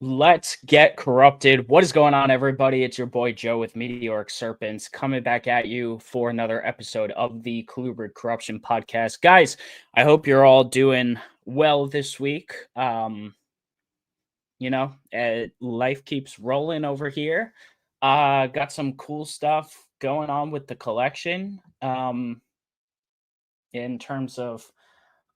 Let's get corrupted. What is going on, everybody? It's your boy Joe with Meteoric Serpents coming back at you for another episode of the Colubrid Corruption Podcast. Guys, I hope you're all doing well this week. Life keeps rolling over here. Got some cool stuff going on with the collection. In terms of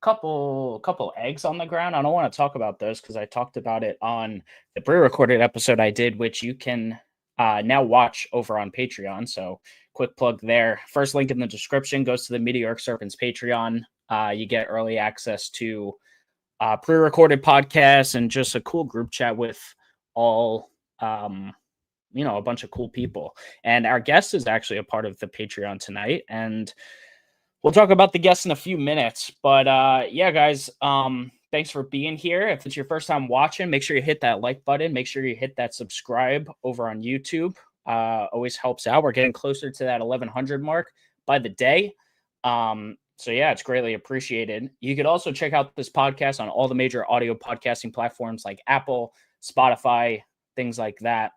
couple eggs on the ground. I don't want to talk about those because I talked about it on the pre-recorded episode I did, which you can now watch over on Patreon. So quick plug there. First link in the description goes to the Meteoric Serpents Patreon. You get early access to pre-recorded podcasts and just a cool group chat with all a bunch of cool people. And our guest is actually a part of the Patreon tonight, and we'll talk about the guests in a few minutes, but yeah, guys, thanks for being here. If it's your first time watching, make sure you hit that like button. Make sure you hit that subscribe over on YouTube. Always helps out. We're getting closer to that 1100 mark by the day. So yeah, it's greatly appreciated. You could also check out this podcast on all the major audio podcasting platforms like Apple, Spotify, things like that.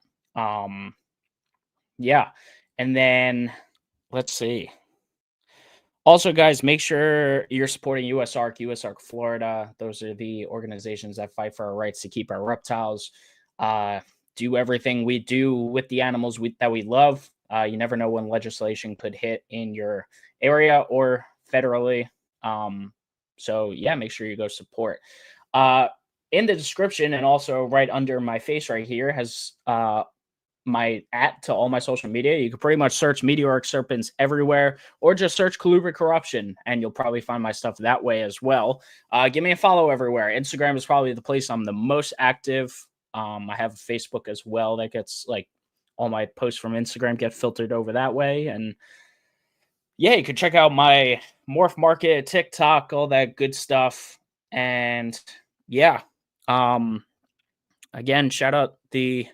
Yeah, and then let's see. Also, guys, make sure you're supporting USARK Florida. Those are the organizations that fight for our rights to keep our reptiles. Do everything we do with the animals that we love. You never know when legislation could hit in your area or federally. So, yeah, make sure you go support. In the description and also right under my face right here has my to all my social media. You can pretty much search Meteoric Serpents everywhere, or just search Colubrid Corruption, and you'll probably find my stuff that way as well. Give me a follow everywhere. Instagram is probably the place I'm the most active. I have Facebook as well that gets all my posts from Instagram get filtered over that way. And yeah, you can check out my Morph Market, TikTok, all that good stuff. And yeah, again, shout out the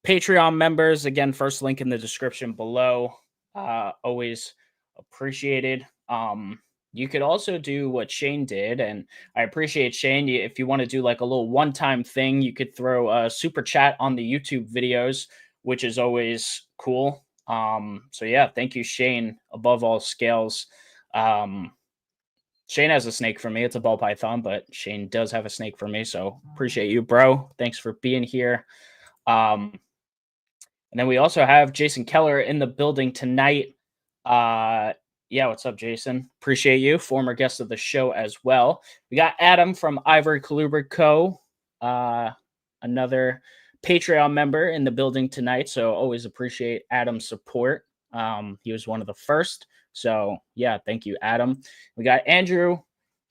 Patreon members. Again, first link in the description below. Always appreciated. You could also do what Shane did, and I appreciate Shane. If you want to do like a little one-time thing, you could throw a super chat on the YouTube videos, which is always cool. So yeah, thank you, Shane, above all scales. Shane has a snake for me. It's a ball python, but Shane does have a snake for me, so appreciate you, bro. Thanks for being here. And then we also have Jason Keller in the building tonight. Yeah, what's up, Jason? Appreciate you. Former guest of the show as well. We got Adam from Ivory Colubrid Co., another Patreon member in the building tonight. So always appreciate Adam's support. He was one of the first. So yeah, thank you, Adam. We got Andrew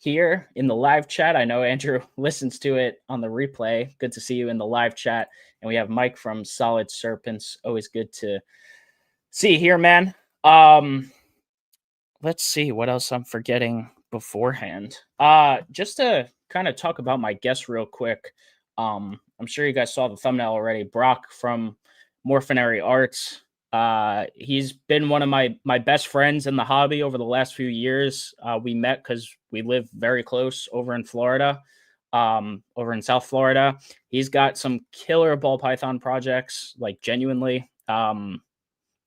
here in the live chat. I know Andrew listens to it on the replay. Good to see you in the live chat. And we have Mike from Solid Serpents. Always good to see here, man. Let's see what else I'm forgetting beforehand. Just to kind of talk about my guest real quick. I'm sure you guys saw the thumbnail already. Brock from Morphinary Arts. He's been one of my best friends in the hobby over the last few years. We met because we live very close over in Florida, over in South Florida. He's got some killer ball python projects, like genuinely.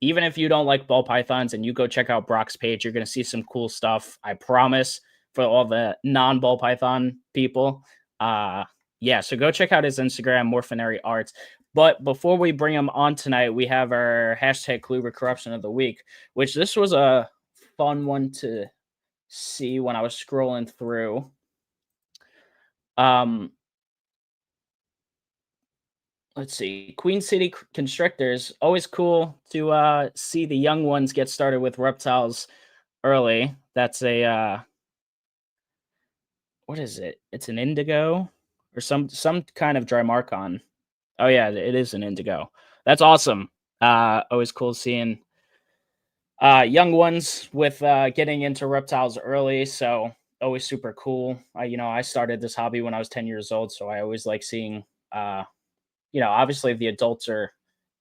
Even if you don't like ball pythons and you go check out Brock's page, you're going to see some cool stuff. I promise, for all the non-ball python people. Yeah, so go check out his Instagram, Morphinary Arts. But before we bring him on tonight, we have our hashtag Colubrid Corruption of the Week, which this was a fun one to see when I was scrolling through. Let's see. Queen City Constrictors. Always cool to see the young ones get started with reptiles early. That's a what is it? It's an indigo or some kind of Drymarchon. Oh yeah, it is an indigo. That's awesome. Always cool seeing young ones with getting into reptiles early. So always super cool. I started this hobby when I was 10 years old, so I always like seeing obviously the adults are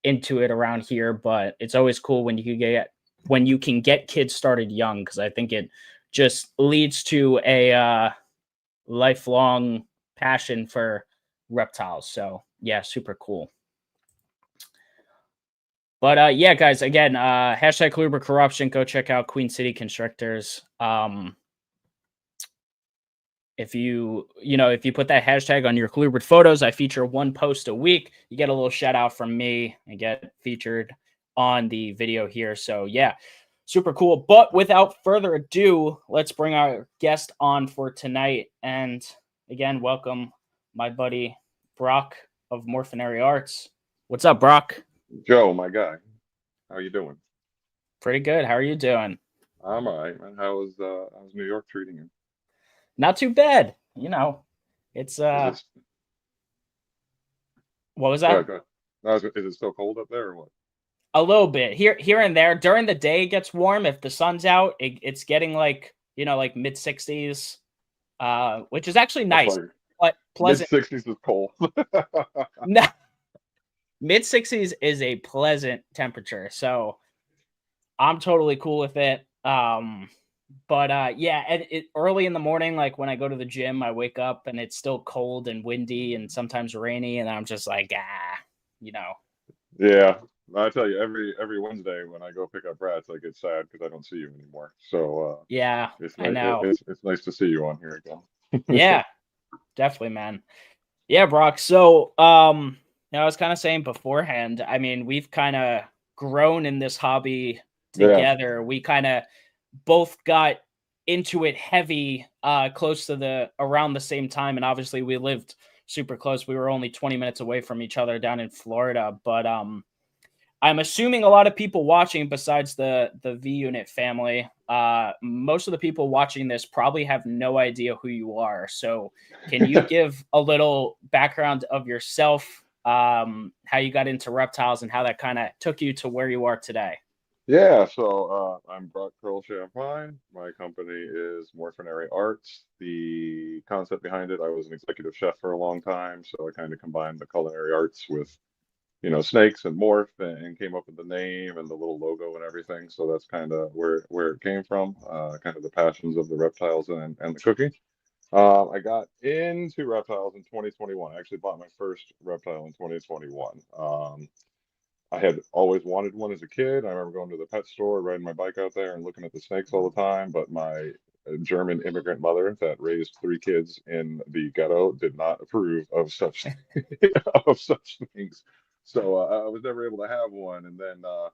into it around here, but it's always cool when you can get kids started young, because I think it just leads to a lifelong passion for reptiles. So yeah, super cool. But yeah, guys, again, hashtag Colubrid corruption. Go check out Queen City Constrictors. If you put that hashtag on your Colubrid photos, I feature one post a week. You get a little shout out from me and get featured on the video here. So yeah, super cool. But without further ado, let's bring our guest on for tonight. And again, welcome my buddy Brock of Morphinary Arts. What's up, Brock? Joe, my guy, how you doing? Pretty good. How are you doing? I'm all right, man. How's New York treating you? Not too bad. It's Is it what was go ahead, that? go ahead. No, is it still cold up there or what? A little bit here and there. During the day, it gets warm. If the sun's out, it's getting like like mid 60s, which is actually That's nice, like but mid pleasant. 60s is cold. No, mid 60s is a pleasant temperature, so I'm totally cool with it. But yeah, and early in the morning, like when I go to the gym, I wake up and it's still cold and windy and sometimes rainy, and I'm just like, you know, Yeah, I tell you, every Wednesday when I go pick up rats, I get sad because I don't see you anymore. So yeah, it's I nice know. it's nice to see you on here again. Yeah, definitely, man. Yeah, Brock. So, I was kind of saying beforehand, I mean, we've kind of grown in this hobby Yeah, together. We kind of both got into it heavy, close to around the same time. And obviously we lived super close. We were only 20 minutes away from each other down in Florida. But, I'm assuming a lot of people watching, besides the V Unit family, most of the people watching this probably have no idea who you are. So, can you give a little background of yourself, how you got into reptiles, and how that kind of took you to where you are today? yeah. So I'm Brock Kuryl-Champine. My company is Morphinary Arts. The concept behind it, I was an executive chef for a long time, so I kind of combined the culinary arts with snakes and morph and came up with the name and the little logo and everything. So that's kind of where it came from, kind of the passions of the reptiles and the cooking. I got into reptiles in 2021. I actually bought my first reptile in 2021. I had always wanted one as a kid. I remember going to the pet store, riding my bike out there and looking at the snakes all the time. But my German immigrant mother that raised three kids in the ghetto did not approve of such of such things. So I was never able to have one. And then I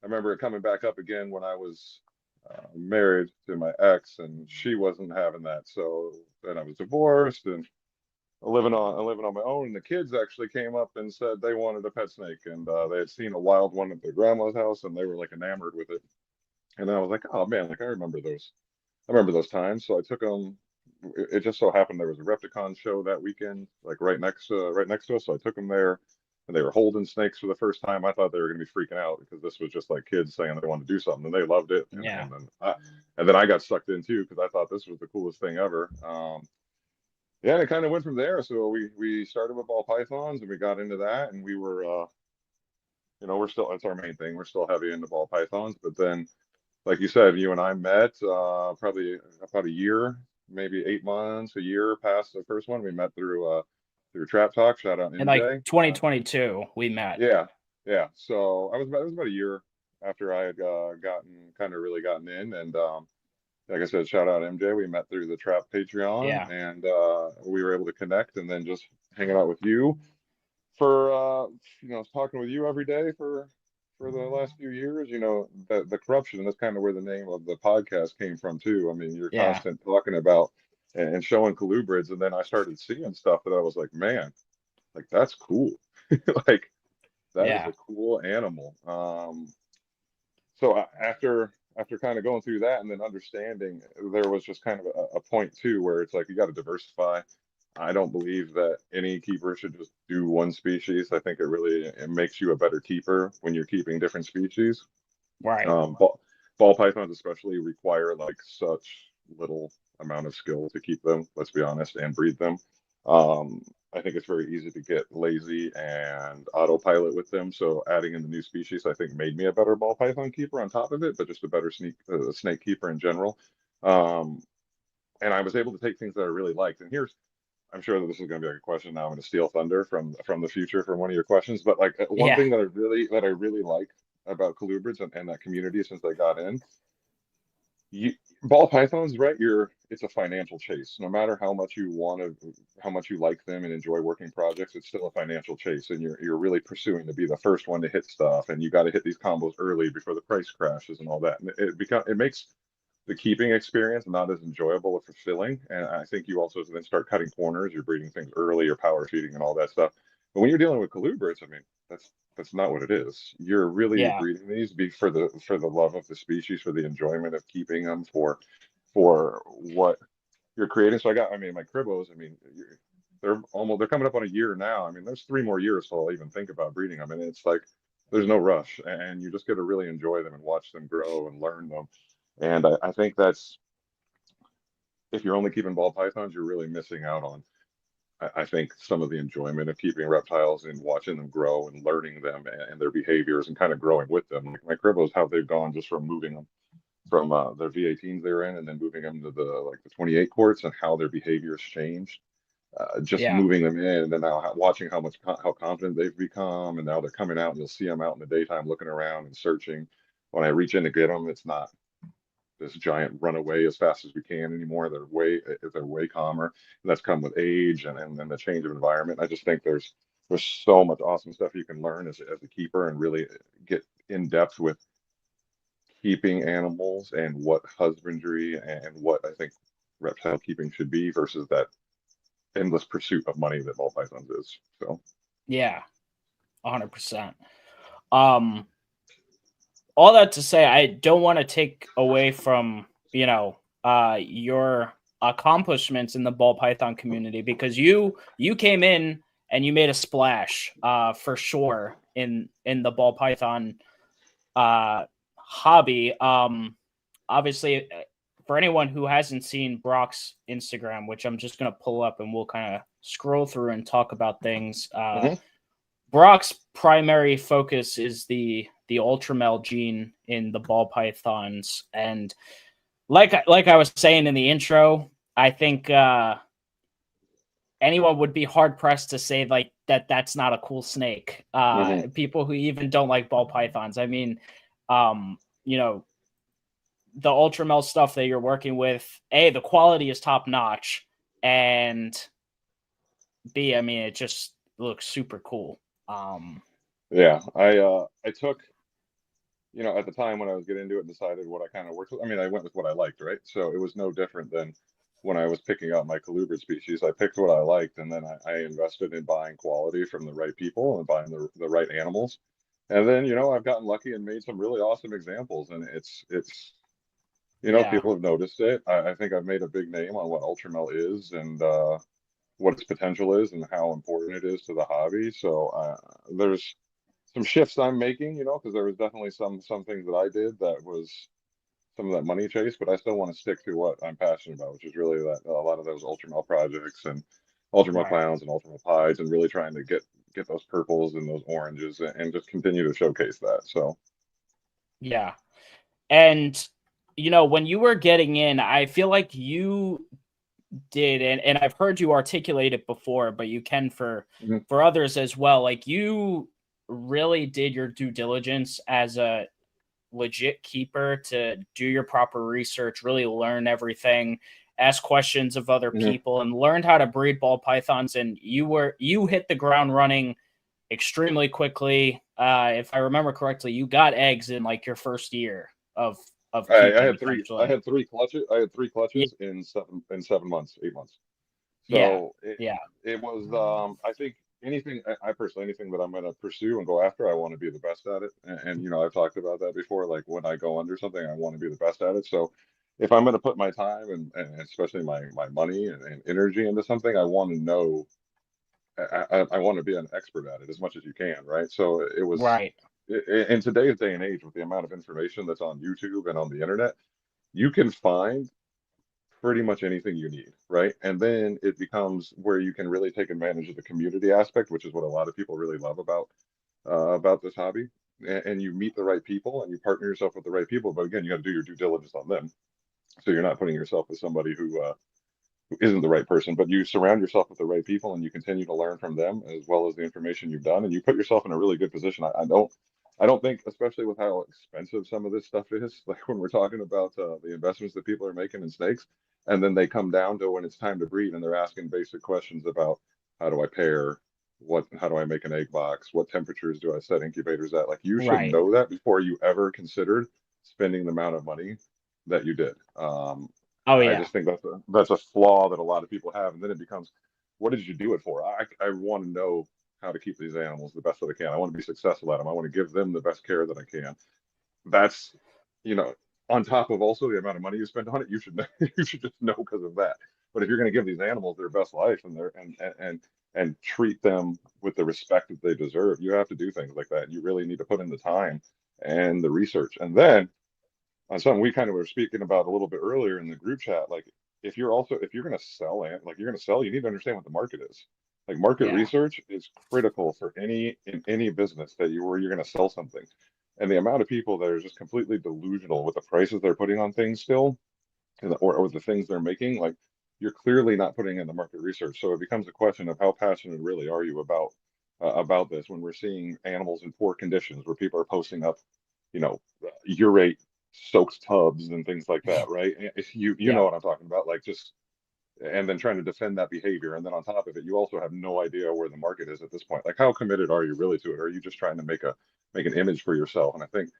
remember it coming back up again when I was married to my ex, and she wasn't having that. So then I was divorced and living on my own. And the kids actually came up and said they wanted a pet snake, and they had seen a wild one at their grandma's house, and they were like enamored with it. And I was like, oh man, like I remember those. I remember those times. So I took them. It just so happened there was a Repticon show that weekend, like right next to us. So I took them there, and they were holding snakes for the first time. I thought they were going to be freaking out because this was just like kids saying they wanted to do something, and they loved it. And Yeah. then I got sucked in too because I thought this was the coolest thing ever. Yeah, and it kind of went from there. So we started with ball pythons, and we got into that, and we were we're still that's our main thing. We're still heavy into ball pythons, but then like you said, you and I met probably about a year, maybe 8 months, a year past the first one. We met through Trap Talk. Shout out In like MJ. 2022, we met. Yeah, yeah. So it was about a year after I had really gotten in, and like I said, shout out MJ. We met through the Trap Patreon, Yeah. and we were able to connect, and then just hanging out with you for talking with you every day for the last few years. The corruption, and that's kind of where the name of the podcast came from too. I mean, you're Yeah. constant talking about and showing colubrids, and then I started seeing stuff that I was like, man, like that's cool. Like that is Yeah. a cool animal. So after kind of going through that and then understanding, there was just kind of a point too where it's like you got to diversify. I don't believe that any keeper should just do one species. I think it makes you a better keeper when you're keeping different species. Right. Ball pythons especially require like such little amount of skill to keep them, let's be honest, and breed them. Um, I think it's very easy to get lazy and autopilot with them. So adding in the new species, I think, made me a better ball python keeper on top of it, but just a better snake keeper in general. Um, and I was able to take things that I really liked. And I'm sure that this is going to be like a question now. I'm going to steal thunder from the future from one of your questions, but like one Yeah, thing that I really like about Colubrids and that community since they got in, you ball pythons, right? It's a financial chase. No matter how much you want to, how much you like them and enjoy working projects, it's still a financial chase, and you're really pursuing to be the first one to hit stuff, and you got to hit these combos early before the price crashes and all that. And it makes the keeping experience not as enjoyable or fulfilling. And I think you also then start cutting corners. You're breeding things early, you're power feeding and all that stuff. But when you're dealing with colubrids, I mean, that's not what it is. You're really yeah, breeding these be for the love of the species, for the enjoyment of keeping them, for what you're creating. So I mean, my cribbos. I mean, they're coming up on a year now. I mean, there's 3 more years till I'll even think about breeding them, and it's like there's no rush, and you just get to really enjoy them and watch them grow and learn them. And I think that's if you're only keeping ball pythons, you're really missing out on, I think, some of the enjoyment of keeping reptiles and watching them grow and learning them and their behaviors and kind of growing with them. Like my cribbos, how they've gone just from moving them from their V18s they're in and then moving them to the 28 courts and how their behaviors changed. Just yeah, moving them in and then now watching how confident they've become and now they're coming out and you'll see them out in the daytime looking around and searching. When I reach in to get them, it's not this giant runaway as fast as we can anymore. They're way calmer. And that's come with age and then the change of environment. I just think there's so much awesome stuff you can learn as a keeper and really get in depth with keeping animals and what husbandry and what I think reptile keeping should be versus that endless pursuit of money that ball pythons is. So yeah, 100%. Um, all that to say, I don't want to take away from your accomplishments in the ball python community because you came in and you made a splash for sure in the ball python hobby. Obviously, for anyone who hasn't seen Brock's Instagram, which I'm just gonna pull up and we'll kind of scroll through and talk about things. mhm. Brock's primary focus is the ultramel gene in the ball pythons, and like I was saying in the intro, I think anyone would be hard pressed to say like that's not a cool snake. Mhm. People who even don't like ball pythons. I mean, um, you know, the ultramel stuff that you're working with, the quality is top notch, and B, I mean, it just looks super cool. Yeah, I took, at the time when I was getting into it and decided what I kind of worked with. I mean, I went with what I liked, right? So it was no different than when I was picking out my colubrid species. I picked what I liked, and then I invested in buying quality from the right people and buying the right animals. And then, I've gotten lucky and made some really awesome examples, and it's Yeah, people have noticed it. I think I've made a big name on what Ultramel is and what its potential is and how important it is to the hobby. So there's some shifts I'm making, because there was definitely some things that I did that was some of that money chase, but I still want to stick to what I'm passionate about, which is really that a lot of those Ultramel projects and Ultramel right. clowns and Ultramel pies and really trying to get those purples and those oranges and just continue to showcase that. So Yeah. And when you were getting in, I feel like you did, and I've heard you articulate it before, but you can mhm, for others as well. Like you really did your due diligence as a legit keeper to do your proper research, really learn everything, ask questions of other mhm. people, and learned how to breed ball pythons. And you hit the ground running extremely quickly. If I remember correctly, you got eggs in like your first year of I keeping, had three. I essentially. had three clutches. I had three Yeah, clutches in 7 months, 8 months. yeah, So yeah, it was. I think I personally anything that I'm going to pursue and go after, I want to be the best at it. And I've talked about that before. Like when I go under something, I want to be the best at it. So if I'm going to put my time and especially my money and energy into something, I want to know. I want to be an expert at it as much as you can, right? So it was right. in today's day and age with the amount of information that's on YouTube and on the internet, you can find pretty much anything you need, right? And then it becomes where you can really take advantage of the community aspect, which is what a lot of people really love about this hobby. And you meet the right people and you partner yourself with the right people. But again, you got to do your due diligence on them, so you're not putting yourself with somebody who isn't the right person, but you surround yourself with the right people and you continue to learn from them as well as the information you've done, and you put yourself in a really good position. I don't think, especially with how expensive some of this stuff is, like when we're talking about the investments that people are making in snakes, and then they come down to when it's time to breed and they're asking basic questions about how do I pair, how do I make an egg box, what temperatures do I set incubators at? Like you should Right. know that before you ever considered spending the amount of money that you did. Oh I yeah. just think that's a flaw that a lot of people have, and then it becomes, what did you do it for? I want to know how to keep these animals the best that I can. I want to be successful at them. I want to give them the best care that I can. That's, you know, on top of also the amount of money you spend on it, you should know, you should just know because of that. But if you're going to give these animals their best life and and treat them with the respect that they deserve, you have to do things like that. You really need to put in the time and the research. And then on something we kind of were speaking about a little bit earlier in the group chat, like if you're going to sell and like you're going to sell, you need to understand what the market is. Like market Yeah. research is critical for any business that where you're going to sell something. And the amount of people that are just completely delusional with the prices they're putting on things still, or the things they're making, like you're clearly not putting in the market research. So it becomes a question of how passionate really are you about this when we're seeing animals in poor conditions, where people are posting up, you know, urate soaked tubs and things like that, right? If you know Yeah. what I'm talking about, like just and then trying to defend that behavior, and then on top of it, you also have no idea where the market is at this point. Like, how committed are you really to it? Or are you just trying to make an image for yourself? And I think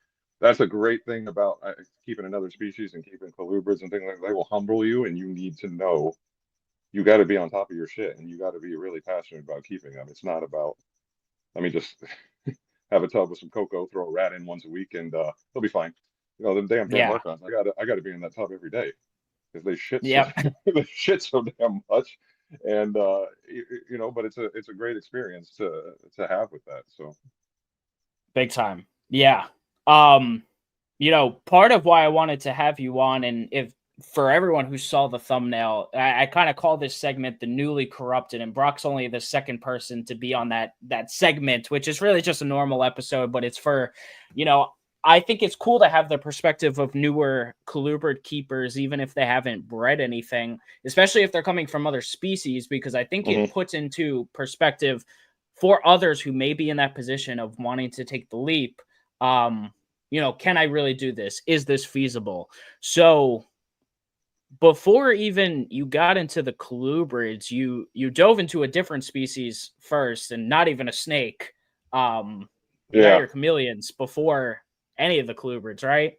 that's a great thing about keeping another species and keeping colubrids and things like that. They will humble you, and you need to know you got to be on top of your shit, and you got to be really passionate about keeping them. It's not about let me just have a tub with some cocoa, throw a rat in once a week, and he'll be fine. You know, them damn Yeah. Morcons, I gotta be in that tub every day because they shit so Yep. they shit so damn much. And but it's a great experience to have with that. So Big time. Yeah. Um, part of why I wanted to have you on, and if for everyone who saw the thumbnail, I kind of call this segment the newly corrupted, and Brock's only the second person to be on that segment, which is really just a normal episode, but it's for, you know, I think it's cool to have the perspective of newer colubrid keepers, even if they haven't bred anything, especially if they're coming from other species, because I think it mhm. puts into perspective for others who may be in that position of wanting to take the leap. Can I really do this? Is this feasible? So before even you got into the colubrids, you dove into a different species first, and not even a snake. You got Yeah. your chameleons before any of the colubrids, right?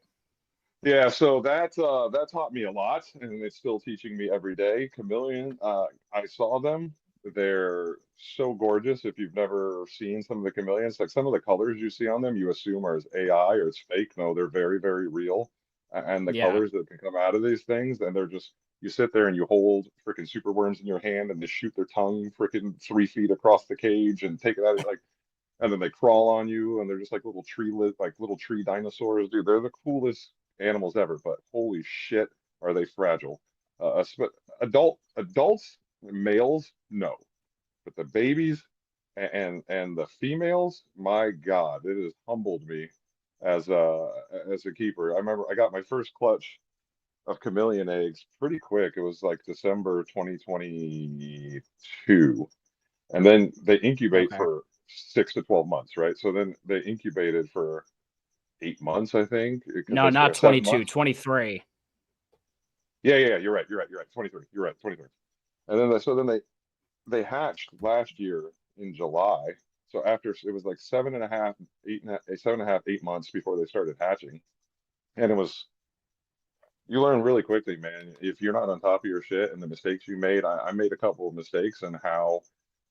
Yeah, so that taught me a lot, and it's still teaching me every day. Chameleon, I saw them. They're so gorgeous. If you've never seen some of the chameleons, like some of the colors you see on them, you assume are AI or it's fake. No, they're very, very real. And the Yeah. colors that can come out of these things, and they're just you sit there and you hold freaking super worms in your hand, and they shoot their tongue freaking 3 feet across the cage and take it out. Like and then they crawl on you and they're just like like little tree dinosaurs, dude. They're the coolest animals ever, but holy shit, are they fragile. Adults, males, no, but the babies and the females, my God, it has humbled me as a keeper. I remember I got my first clutch of chameleon eggs pretty quick. It was like December 2022, and then they incubate Okay. for 6 to 12 months, right? So then they incubated for 8 months, I think, because No, that's not 22, 7 months. 23. Yeah, you're right. 23, you're right, 23. And then so then they hatched last year in July. So after it was like 7.5, 8 months before they started hatching, and it was you learn really quickly, man. If you're not on top of your shit and the mistakes you made, I made a couple of mistakes and how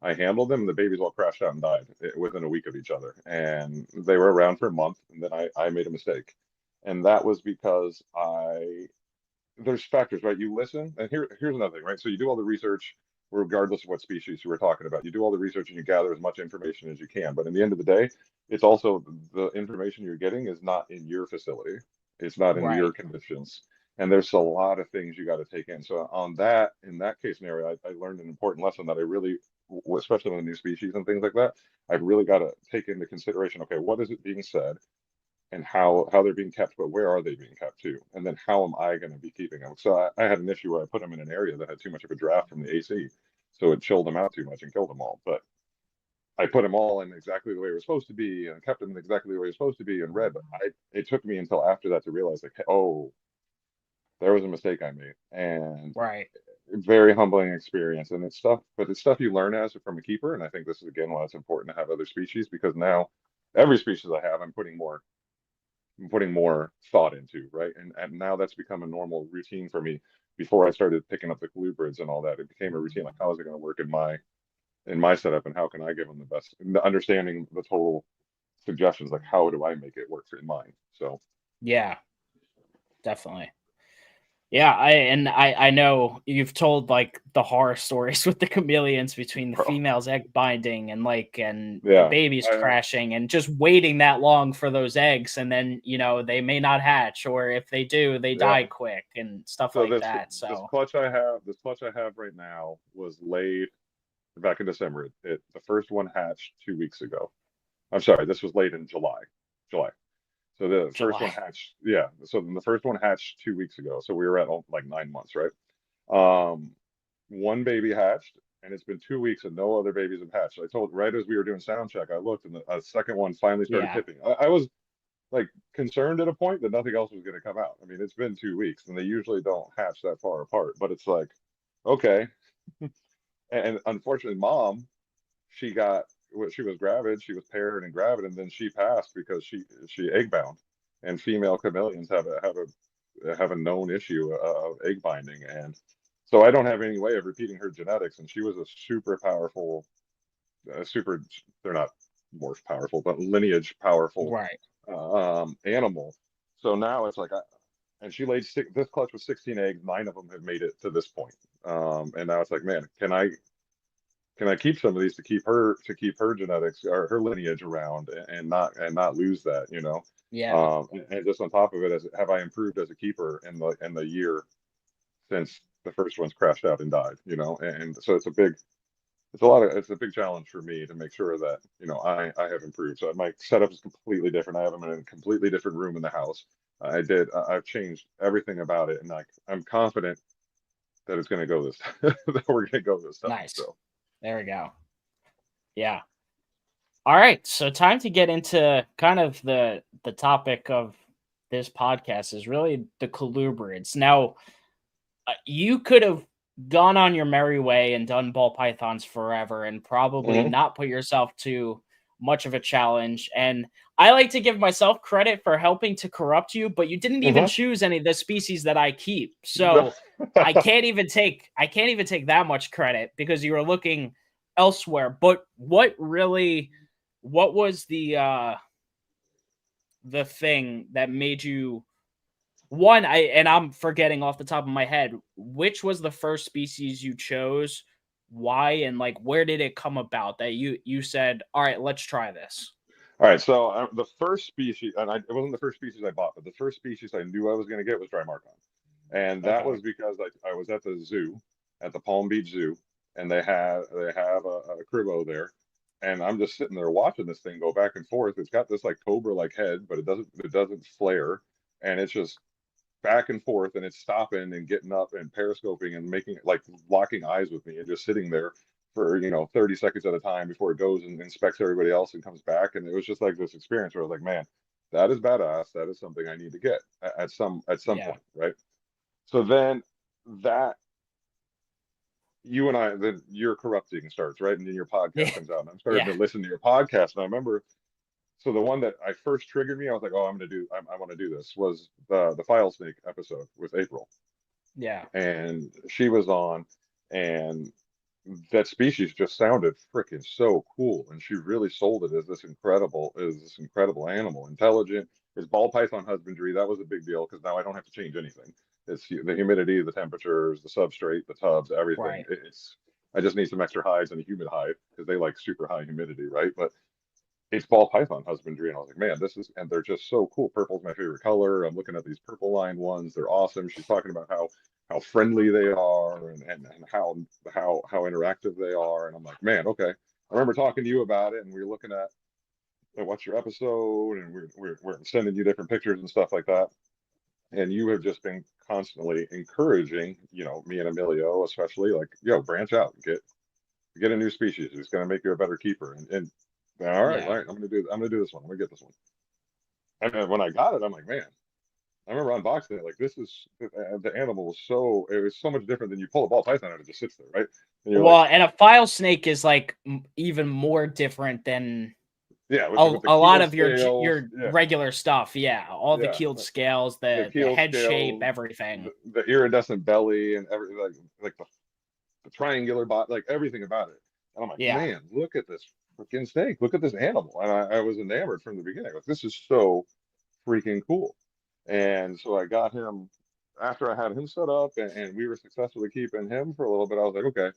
I handled them. The babies all crashed out and died within a week of each other. And they were around for a month. And then I made a mistake. And that was because there's factors, right? You listen. And here's another thing, right? So you do all the research, regardless of what species you were talking about. You do all the research and you gather as much information as you can. But in the end of the day, it's also the information you're getting is not in your facility. It's not in your Right. conditions, and there's a lot of things you got to take in. So on that, in that case scenario, I learned an important lesson that I really, especially with new species and things like that, I've really got to take into consideration. Okay, what is it being said? and how they're being kept, but where are they being kept too? And then how am I going to be keeping them? So I had an issue where I put them in an area that had too much of a draft from the AC, so it chilled them out too much and killed them all. But I put them all in exactly the way it was supposed to be and kept them in exactly the way it was supposed to be and read. But it took me until after that to realize, like, oh, there was a mistake I made, and Right. very humbling experience. And it's stuff, but it's stuff you learn as from a keeper. And I think this is again why it's important to have other species, because now every species I have, I'm putting more thought into, right? And now that's become a normal routine for me. Before I started picking up the colubrids and all that, it became a routine. Like, how is it going to work in my setup, and how can I give them the best? Understanding the total suggestions, like how do I make it work in mine? So Yeah, definitely. Yeah, I know you've told like the horror stories with the chameleons between the bro, females egg binding and the yeah, babies I, crashing and just waiting that long for those eggs, and then they may not hatch, or if they do, they yeah. die quick and stuff So like this that. this So clutch I have, this clutch I have right now was laid back in December. The first one hatched 2 weeks ago. I'm sorry, this was late in July. July. So the first one July. hatched, yeah. So then the first one hatched 2 weeks ago. So we were at like 9 months, right? Um, one baby hatched, and it's been 2 weeks and no other babies have hatched. I told right as we were doing sound check, I looked and a second one finally started Yeah. tipping. I was like concerned at a point that nothing else was going to come out. I mean, it's been 2 weeks and they usually don't hatch that far apart, but it's like, okay. And unfortunately, mom, she got she was gravid, she was paired and gravid, and then she passed because she egg bound. And female chameleons have a known issue of egg binding, and so I don't have any way of repeating her genetics. And she was a super powerful, super they're not morph powerful, but lineage powerful Right. animal. So now it's like, and she laid this clutch with 16 eggs, 9 of them have made it to this point. And now it's like, man, can I keep some of these to keep her genetics or her lineage around and not lose that, you know? Yeah. And just on top of it, have I improved as a keeper in the year since the first one's crashed out and died, you know? And so it's a big challenge for me to make sure that, I have improved. So my setup is completely different. I have them in a completely different room in the house. I've changed everything about it, and I'm confident that it's going to go this that we're going to go this time. Nice. So. There we go. Yeah. All right, so time to get into kind of the topic of this podcast is really the colubrids. Now, you could have gone on your merry way and done ball pythons forever and probably Mhm. not put yourself to much of a challenge. And I like to give myself credit for helping to corrupt you, but you didn't even Mhm. choose any of the species that I keep. So I can't even take that much credit because you were looking elsewhere. But what was the thing that made you one, I'm forgetting off the top of my head, which was the first species you chose? Why and like where did it come about that you said, "All right, let's try this." All right, so the first species, and it wasn't the first species I bought, but the first species I knew I was going to get was Drymarchon, and that Okay. was because I was at the zoo, at the Palm Beach Zoo, and they have a cribo there, and I'm just sitting there watching this thing go back and forth. It's got this like cobra like head, but it doesn't flare, and it's just back and forth, and it's stopping and getting up and periscoping and making like locking eyes with me and just sitting there for 30 seconds at a time before it goes and inspects everybody else and comes back. And it was just like this experience where I was like, man, that is badass. That is something I need to get at some Yeah. point, right? So then that you and I then your corrupting starts, right? And then your podcast Yeah. comes out, and I'm starting Yeah. to listen to your podcast, and I remember, so the one that I first triggered me, I was like, oh, I want to do this, was the file snake episode with April, Yeah. and she was on, and that species just sounded freaking so cool, and she really sold it as this incredible animal, intelligent. His ball python husbandry, that was a big deal because now I don't have to change anything. It's the humidity, the temperatures, the substrate, the tubs, everything. Right. It's I just need some extra hives and a humid hive because they like super high humidity, right? But it's ball python husbandry, and I was like, man, and they're just so cool. Purple's my favorite color. I'm looking at these purple line ones; they're awesome. She's talking about how friendly they are and how interactive they are, and I'm like, man, okay. I remember talking to you about it, and we were looking at I watched your episode, and we're sending you different pictures and stuff like that. And you have just been constantly encouraging, me and Emilio especially, like, yo, branch out, get a new species. It's going to make you a better keeper. And all right, I'm gonna do this one. I'm gonna get this one. And then when I got it, I'm like, man, I remember unboxing it. Like, this is the animal was it was so much different than you pull a ball python and it just sits there, right? And you're like, Well, and a file snake is like even more different than yeah, with the a lot keel of your scales, yeah, regular stuff. Yeah, all the yeah, keeled scales, the the keel head shape, scales, everything. the iridescent belly, and everything, like the triangular body, like everything about it. And I'm like, Yeah, man, look at this freaking snake. Look at this animal. And I was enamored from the beginning. Like, this is so freaking cool. And so I got him after I had him set up, and we were successfully keeping him for a little bit. I was like, okay.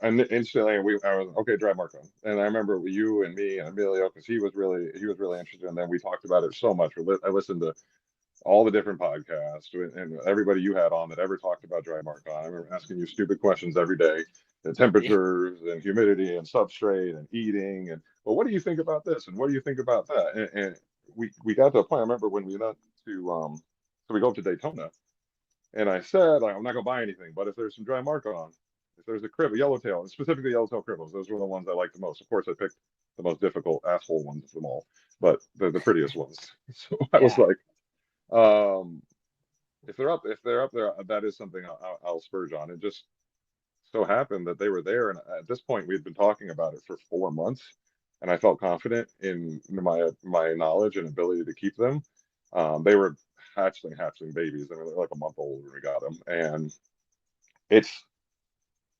And instantly I was okay, dry mark on. And I remember you and me and Emilio, because he was really interested. And then we talked about it so much. I listened to all the different podcasts and everybody you had on that ever talked about dry mark on. I remember asking you stupid questions every day, the temperatures and humidity and substrate and eating, and well, what do you think about this and what do you think about that? And we got to a point. I remember when we went to so we go up to Daytona, and I said, like, I'm not gonna buy anything, but if there's some dry mark on, if there's a crib, a yellowtail, and specifically yellowtail cribbles, those were the ones I liked the most. Of course, I picked the most difficult asshole ones of them all, but they're the prettiest ones. So I was yeah, like, um, if they're up there, that is something I'll spurge on. It just so happened that they were there, and at this point, we'd been talking about it for 4 months, and I felt confident in my knowledge and ability to keep them. They were hatchling babies. They were like a month old when we got them, and it's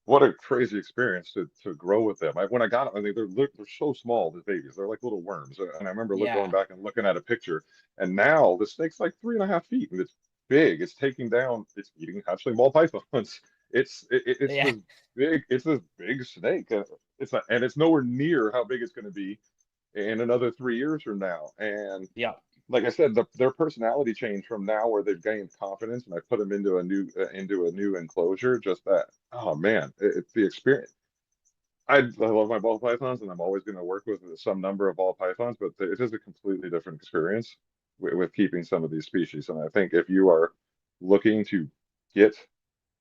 what a crazy experience to grow with them. When I got them, I mean, they're so small, the babies. They're like little worms. And I remember going yeah, back and looking at a picture, and now the snake's like 3.5 feet, and it's big. It's taking down. It's eating hatchling ball pythons. It's yeah, this big snake. And it's nowhere near how big it's going to be in another 3 years from now. And yeah, like I said, their personality changed from now where they've gained confidence, and I put them into a new enclosure. Just that, oh man, it's the experience. I love my ball pythons, and I'm always going to work with some number of ball pythons, but it is a completely different experience with keeping some of these species. And I think if you are looking to get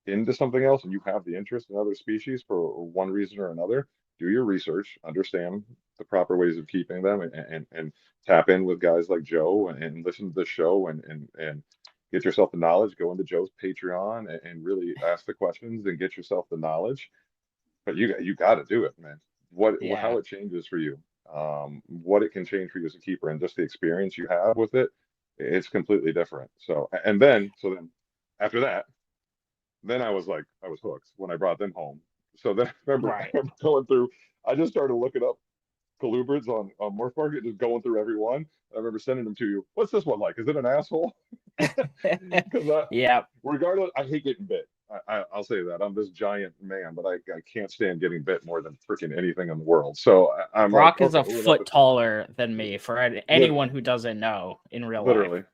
into something else and you have the interest in other species for one reason or another, do your research, understand the proper ways of keeping them, and tap in with guys like Joe, and listen to the show, and get yourself the knowledge. Go into Joe's Patreon, and really ask the questions and get yourself the knowledge. But you got to do it, man. How yeah, it changes for you, what it can change for you as a keeper, and just the experience you have with it, it's completely different. So then after that, then I was hooked when I brought them home. So then I right. remember going through. I just started looking up colubrids on Morph Market, just going through every one. I remember sending them to you. What's this one like? Is it an asshole? Because Yeah, regardless, I hate getting bit. I'll say that I'm this giant man, but I can't stand getting bit more than freaking anything in the world. So I'm like, Brock is okay, a we're about foot taller than me. For anyone literally, who doesn't know in real life, literally.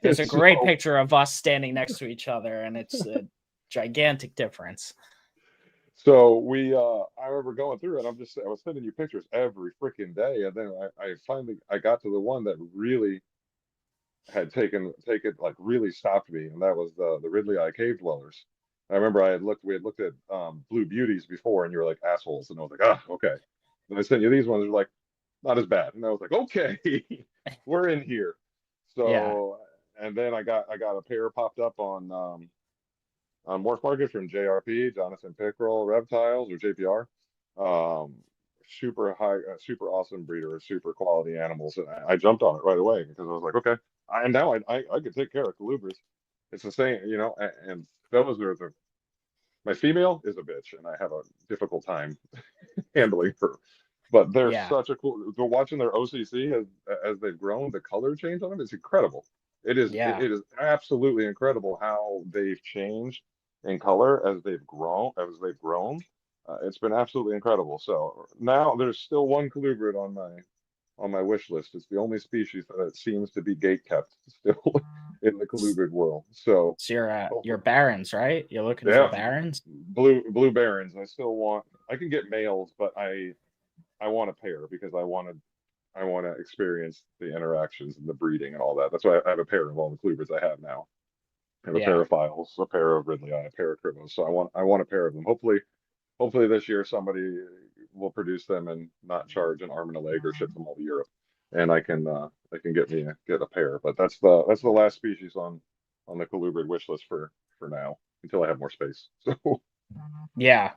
there's a great So picture of us standing next to each other, and it's a gigantic difference. I remember going through it. I was sending you pictures every freaking day, and then I finally I got to the one that really had taken like really stopped me, and that was the Ridley Eye cave dwellers. I remember we had looked at blue beauties before, and you were like assholes, and I was like, ah, okay. And I sent you these ones, they're like not as bad, and I was like, okay, we're in here. Yeah, So, and then I got a pair popped up on Morph Market from JRP, Jonathan Pickrell Reptiles, or JPR. Um, super awesome breeder, super quality animals. And I jumped on it right away because I was like, okay, and now I could take care of colubrids. It's the same, and those are my female is a bitch, and I have a difficult time handling her. But they're yeah, such a cool. They're watching their OCC as they've grown, the color change on them is incredible. yeah, It is absolutely incredible how they've changed in color as they've grown. It's been absolutely incredible. So now there's still one colubrid on my wish list. It's the only species that seems to be gate kept still in the colubrid world. So so you're hopefully, barons, right? You're looking for yeah, barons. blue barons. I can get males, but I want a pair because I want to experience the interactions and the breeding and all that. That's why I have a pair of all the colubrids I have now. I have a pair Yeah. of files, a pair of Ridley Eye, a pair of Cribos. So I want a pair of them. Hopefully this year somebody will produce them and not charge an arm and a leg or ship them all to Europe, and I can get a pair. But that's the last species on the colubrid wish list for now until I have more space. So Yeah.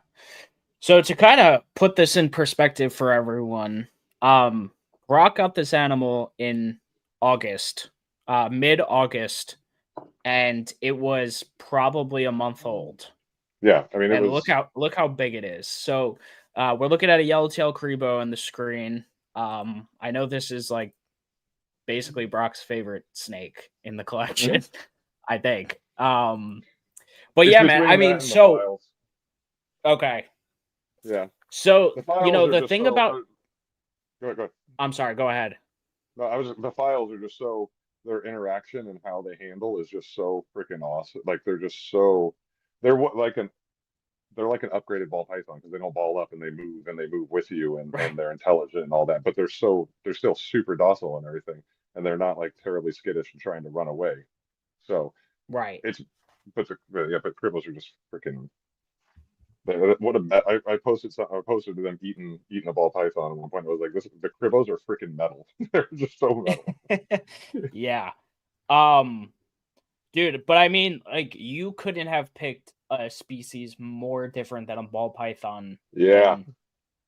So to kind of put this in perspective for everyone, Brock got this animal in August, mid-August, and it was probably a month old. yeah, I mean it And was look how big it is. So we're looking at a yellowtail Crebo on the screen. I know this is like basically Brock's favorite snake in the collection, Mhm. I think. But It's yeah, man. I between mean, that and the so files. okay. Yeah, So, the files are the just thing so. about Go ahead, go ahead. I'm sorry, go ahead. No, the files are just so their interaction and how they handle is just so freaking awesome. Like they're just so they're what they're like an upgraded ball python because they don't ball up and they move with you and Right. they're intelligent and all that. But they're still super docile and everything, and they're not like terribly skittish and trying to run away. So Right. it's but cripples are just freaking. What a I posted to them eating a ball python at one point. I was like, this the cribbos are freaking metal. They're just so metal. Yeah. Um Dude, but I mean, like, you couldn't have picked a species more different than a ball python Yeah, than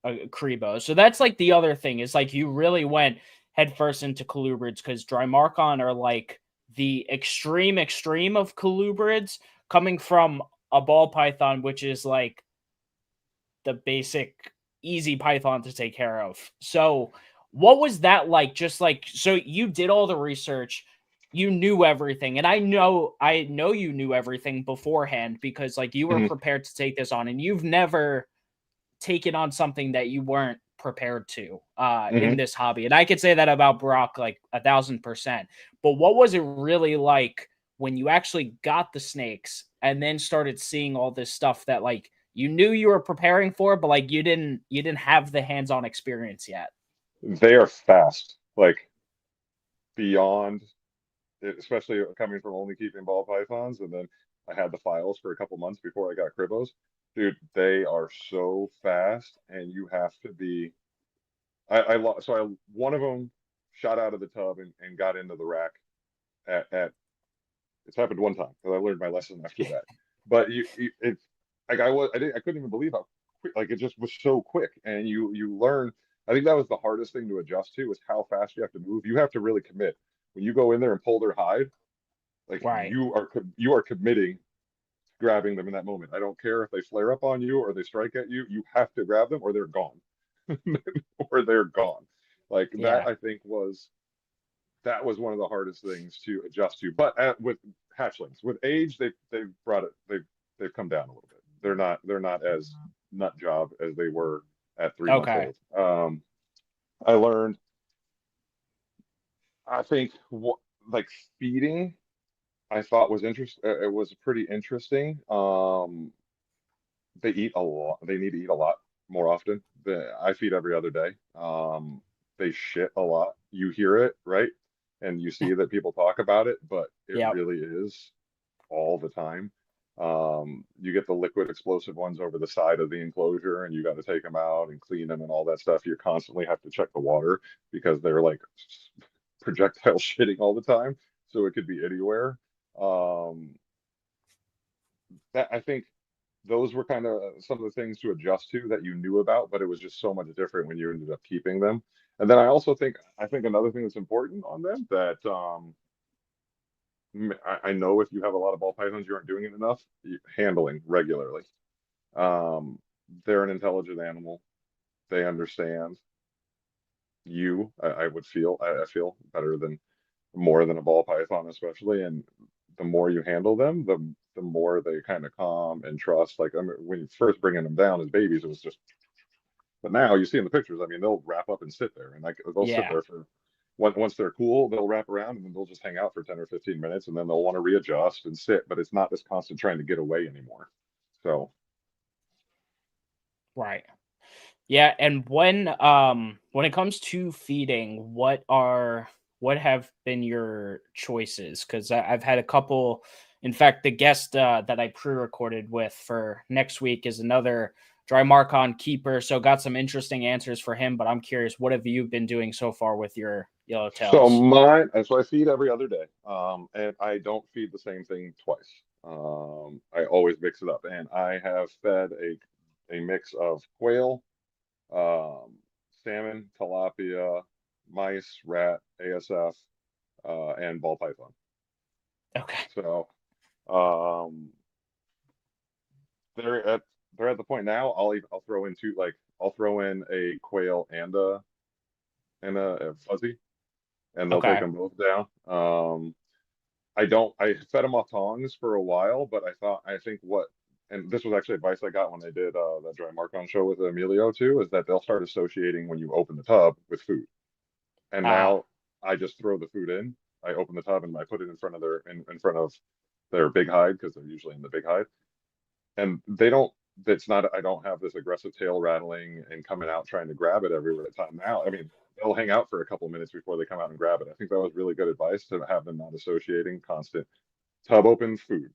a Crebo. So that's like the other thing is like you really went headfirst into colubrids because Drymarchon are like the extreme of colubrids coming from a ball python, which is like the basic easy python to take care of. So what was that like? Just like so you did all the research, you knew everything. And I know you knew everything beforehand because like you were Mhm. prepared to take this on and you've never taken on something that you weren't prepared to in Mhm. this hobby. And I could say that about Brock like 1,000%. But what was it really like when you actually got the snakes and then started seeing all this stuff that like you knew you were preparing for, but like you didn't have the hands-on experience yet? They are fast, like beyond, especially coming from only keeping ball pythons, and then I had the files for a couple months before I got cribbos. Dude, they are so fast, and you have to be. One of them shot out of the tub and got into the rack at it's happened one time because I learned my lesson after that. But it's like I couldn't even believe how quick, like it just was so quick, and you learn. I think that was the hardest thing to adjust to is how fast you have to move. You have to really commit when you go in there and pull their hide. Like Right. you are committing to grabbing them in that moment. I don't care if they flare up on you or they strike at you. You have to grab them or they're gone, or they're gone. Like that, Yeah. I think that was one of the hardest things to adjust to. But with hatchlings, with age, they've brought it. They've come down a little bit. They're not as nut job as they were at 3 months Okay. old. I learned. I think what like feeding, I thought was interesting. It was pretty interesting. They eat a lot. They need to eat a lot more often. I feed every other day. They shit a lot. You hear it, right? And you see that people talk about it, but it Yep. really is all the time. You get the liquid explosive ones over the side of the enclosure, and you got to take them out and clean them and all that stuff. You constantly have to check the water because they're like projectile shitting all the time, so it could be anywhere. Um, that I think those were kind of some of the things to adjust to that you knew about, but it was just so much different when you ended up keeping them. And then I think another thing that's important on them that I know if you have a lot of ball pythons, you aren't doing it enough. Handling regularly. Um, they're an intelligent animal. They understand you. I would feel I feel better than more than a ball python, especially. And the more you handle them, the more they kind of calm and trust. Like I mean, when you first bringing them down as babies, it was just. But now you see in the pictures, I mean, they'll wrap up and sit there, and like they'll sit Yeah. there for. Once they're cool, they'll wrap around and then they'll just hang out for 10 or 15 minutes and then they'll want to readjust and sit, but it's not this constant trying to get away anymore. So, Right. Yeah, and when it comes to feeding, what have been your choices? Because I've had a couple. In fact, the guest that I pre-recorded with for next week is another dry Marcon keeper, so got some interesting answers for him. But I'm curious, what have you been doing so far with your So yellowtails? mine, so I feed every other day, and I don't feed the same thing twice. I always mix it up, and I have fed a mix of quail, um, salmon, tilapia, mice, rat, ASF, and ball python. Okay, So um, they're at they're at the point now. I'll throw in two, like I'll throw in a quail and a fuzzy, and they'll take okay, them both down. I fed them off tongs for a while, but I think and this was actually advice I got when I did that dry Marcon show with Emilio too, is that they'll start associating when you open the tub with food. And ah, now I just throw the food in. I open the tub and I put it in front of in front of their big hide because they're usually in the big hide. And they don't. It's not. I don't have this aggressive tail rattling and coming out trying to grab it every time now. I mean, they'll hang out for a couple of minutes before they come out and grab it. I think that was really good advice to have them not associating constant tub open food.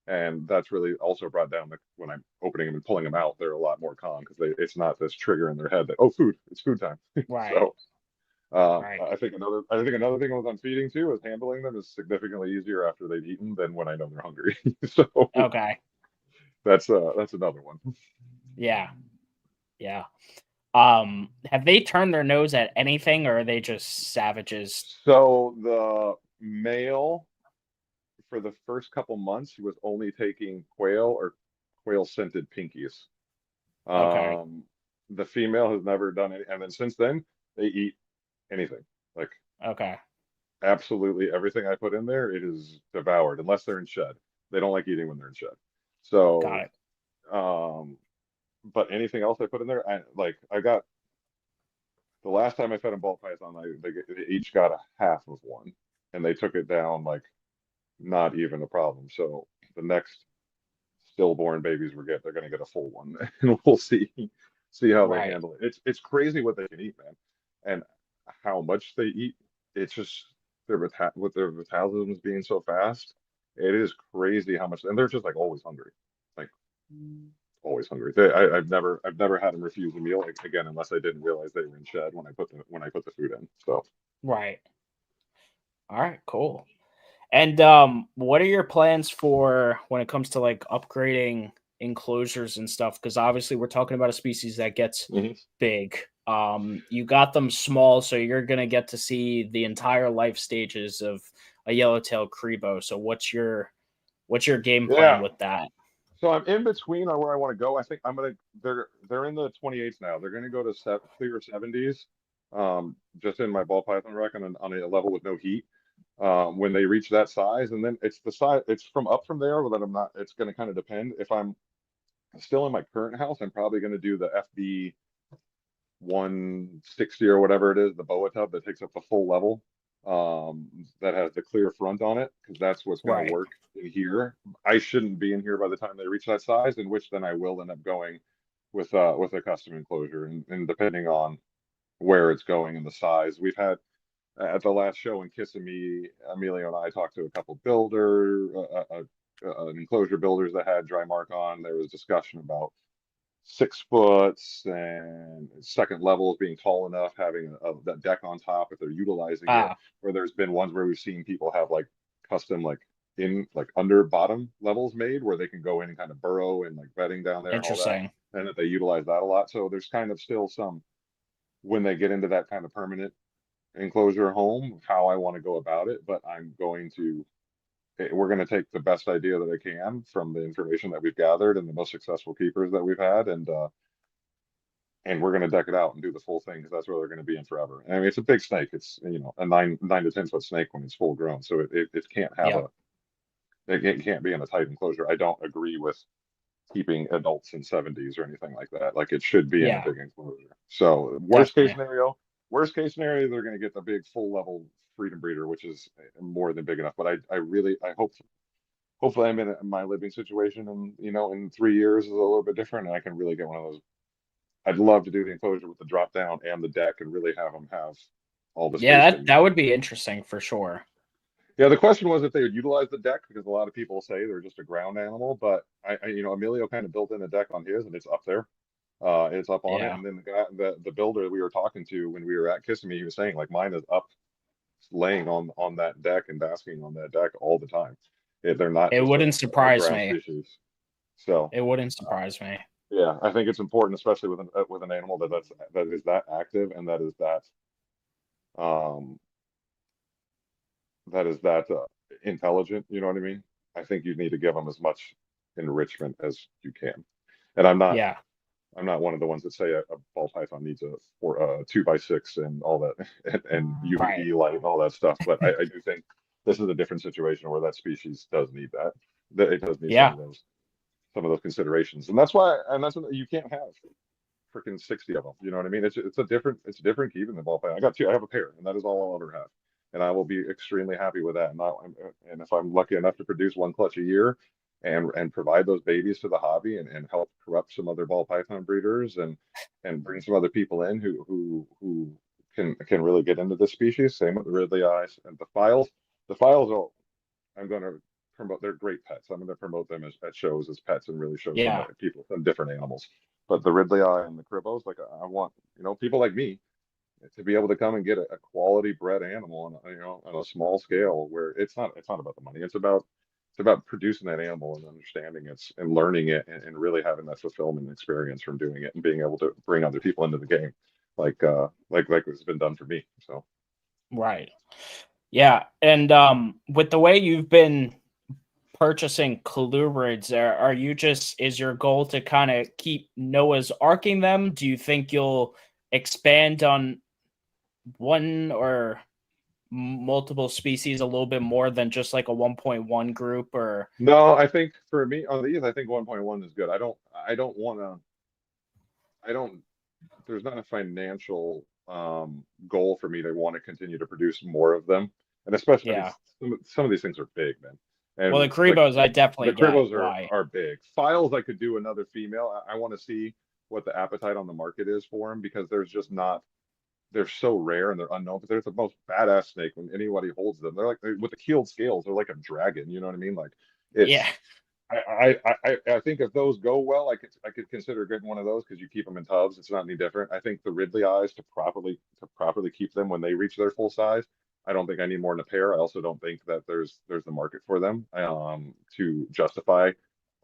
And that's really also brought down when I'm opening them and pulling them out, they're a lot more calm because it's not this trigger in their head that, oh, food, it's food time. right, So right, I think another thing with on feeding too is handling them is significantly easier after they've eaten than when I know they're hungry. So okay, that's another one. yeah, yeah. Have they turned their nose at anything, or are they just savages? So the male for the first couple months, he was only taking quail or quail scented pinkies. Okay, Um, the female has never done any, and then since then they eat anything, like okay, absolutely everything I put in there. It is devoured unless they're in shed. They don't like eating when they're in shed. got So, it. um, but anything else I put in there, I got the last time I fed them ball python, they each got a half of one, and they took it down like not even a problem. So the next stillborn babies they're going to get a full one, and we'll see how they Right. handle it. It's crazy what they can eat, man, and how much they eat. It's just with their metabolisms being so fast, it is crazy how much, and they're just like always hungry, like always hungry. I've never had them refuse a meal like, again unless I didn't realize they were in shed when I put the food in. So Right. All right, cool. And what are your plans for when it comes to like upgrading enclosures and stuff? Because obviously we're talking about a species that gets mhm. big. You got them small, so you're gonna get to see the entire life stages of a yellowtail crebo. So what's your game plan Yeah. with that? So I'm in between on where I want to go. I think they're in the 28s now. They're gonna go to clear 70s, just in my ball python rec on a level with no heat. When they reach that size, and then it's the size. It's from up from there, but I'm not. It's gonna kind of depend. If I'm still in my current house, I'm probably gonna do the FB 160 or whatever it is, the boa tub that takes up the full level, that has the clear front on it, because that's what's going to Right. work in here. I shouldn't be in here by the time they reach that size, in which then I will end up going with a custom enclosure, and depending on where it's going and the size. We've had at the last show in Kissimmee, Emilio and I talked to a couple an enclosure builders that had dry mark on. There was discussion about 6 foot and second level is being tall enough, having that deck on top if they're utilizing it. Ah, Where there's been ones where we've seen people have like custom like under bottom levels made where they can go in and kind of burrow and like bedding down there and all that, interesting. and that they utilize that a lot. So there's kind of still some when they get into that kind of permanent enclosure home, how I want to go about it. But we're going to take the best idea that I can from the information that we've gathered and the most successful keepers that we've had, and we're going to deck it out and do the full thing because that's where they're going to be in forever. I mean, it's a big snake. It's a 9 to 10 foot snake when it's full grown, so it can't have Yep. it can't be in a tight enclosure. I don't agree with keeping adults in 70s or anything like that. Like it should be in a Yeah, big enclosure. So definitely. worst case scenario, they're going to get the big full level freedom breeder, which is more than big enough. But I hope hopefully I'm in my living situation and in 3 years is a little bit different and I can really get one of those I'd love to do the enclosure with the drop down and the deck and really have them have all the space Yeah, they that need. would be interesting for sure. Yeah, the question was if they would utilize the deck because a lot of people say they're just a ground animal, but Emilio kind of built in a deck on his and it's up there. It's up on it. Yeah. And then the builder that we were talking to when we were at Kissimmee, he was saying like mine is up laying on that deck and basking on that deck all the time. They're not It just wouldn't a surprise ground me. species. So It wouldn't uh, surprise me. yeah, I think it's important, especially with an animal that is that active and um that is that intelligent. You know what I mean? I think you need to give them as much enrichment as you can. And Yeah. I'm not one of the ones that say a ball python needs a 2x6 and all that and Right. UVB light and all that stuff. But I do think this is a different situation where that species does need that. That it does need Yeah. some of those considerations, and that's what you can't have freaking 60 of them. You know what I mean? It's a different keeping the ball python. I got two. I have a pair, and that is all I'll ever have, and I will be extremely happy with that. And if I'm lucky enough to produce one clutch a year, and provide those babies to the hobby and help corrupt some other ball python breeders and bring some other people in who can really get into this species. Same with the ridley eyes and the files. The files are I'm going to promote. They're great pets. I'm going to promote them at shows as pets and really show Yeah. people some different animals. But the ridley eye and the cribbos, like I want people like me to be able to come and get a quality bred animal on on a small scale where it's not about the money. It's about producing that animal and understanding it and learning it and really having that fulfillment experience from doing it and being able to bring other people into the game like it's been done for me. So Right. Yeah. And with the way you've been purchasing colubrids, are you just is your goal to kind of keep Noah's arcing them? Do you think you'll expand on one or multiple species a little bit more than just like a 1.1 group or no, I think for me on these, I think 1.1 is good. I don't want to I don't there's not a financial goal for me to want to continue to produce more of them. And especially, I mean, yeah. some of these things are big, man. Well, the And like Kribos I the definitely get cribbos why. are big. Files, I could do another female. I want to see what the appetite on the market is for them because there's just not. They're so rare and they're unknown. But they're the most badass snake when anybody holds them. They're like with the keeled scales. They're like a dragon. You know what I mean? Like Yeah. it's I think if those go well, I could consider getting one of those because you keep them in tubs. It's not any different. I think the Ridley eyes to properly keep them when they reach their full size. I don't think I need more than a pair. I also don't think that there's the market for them to justify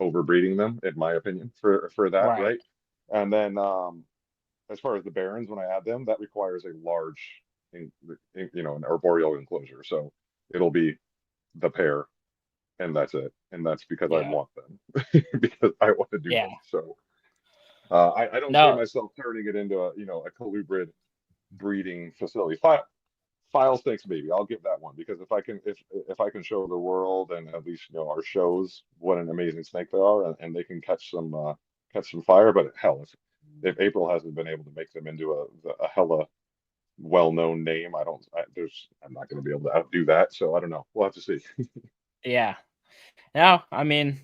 overbreeding them, in my opinion, for that, Right. right? And then as far as the barons, when I add them, that requires a large, an arboreal enclosure. So it'll be the pair and that's it. And that's because I Yeah. want them, because I want to do Yeah. them. So I don't see No. myself turning it into a colubrid breeding facility. File snakes, maybe I'll give that one because if I can show the world and at least our shows what an amazing snake they are and they can catch some fire. But hell, if April hasn't been able to make them into a hella well-known name, I'm not going to be able to outdo that. So I don't know. We'll have to see. Yeah. No, I mean,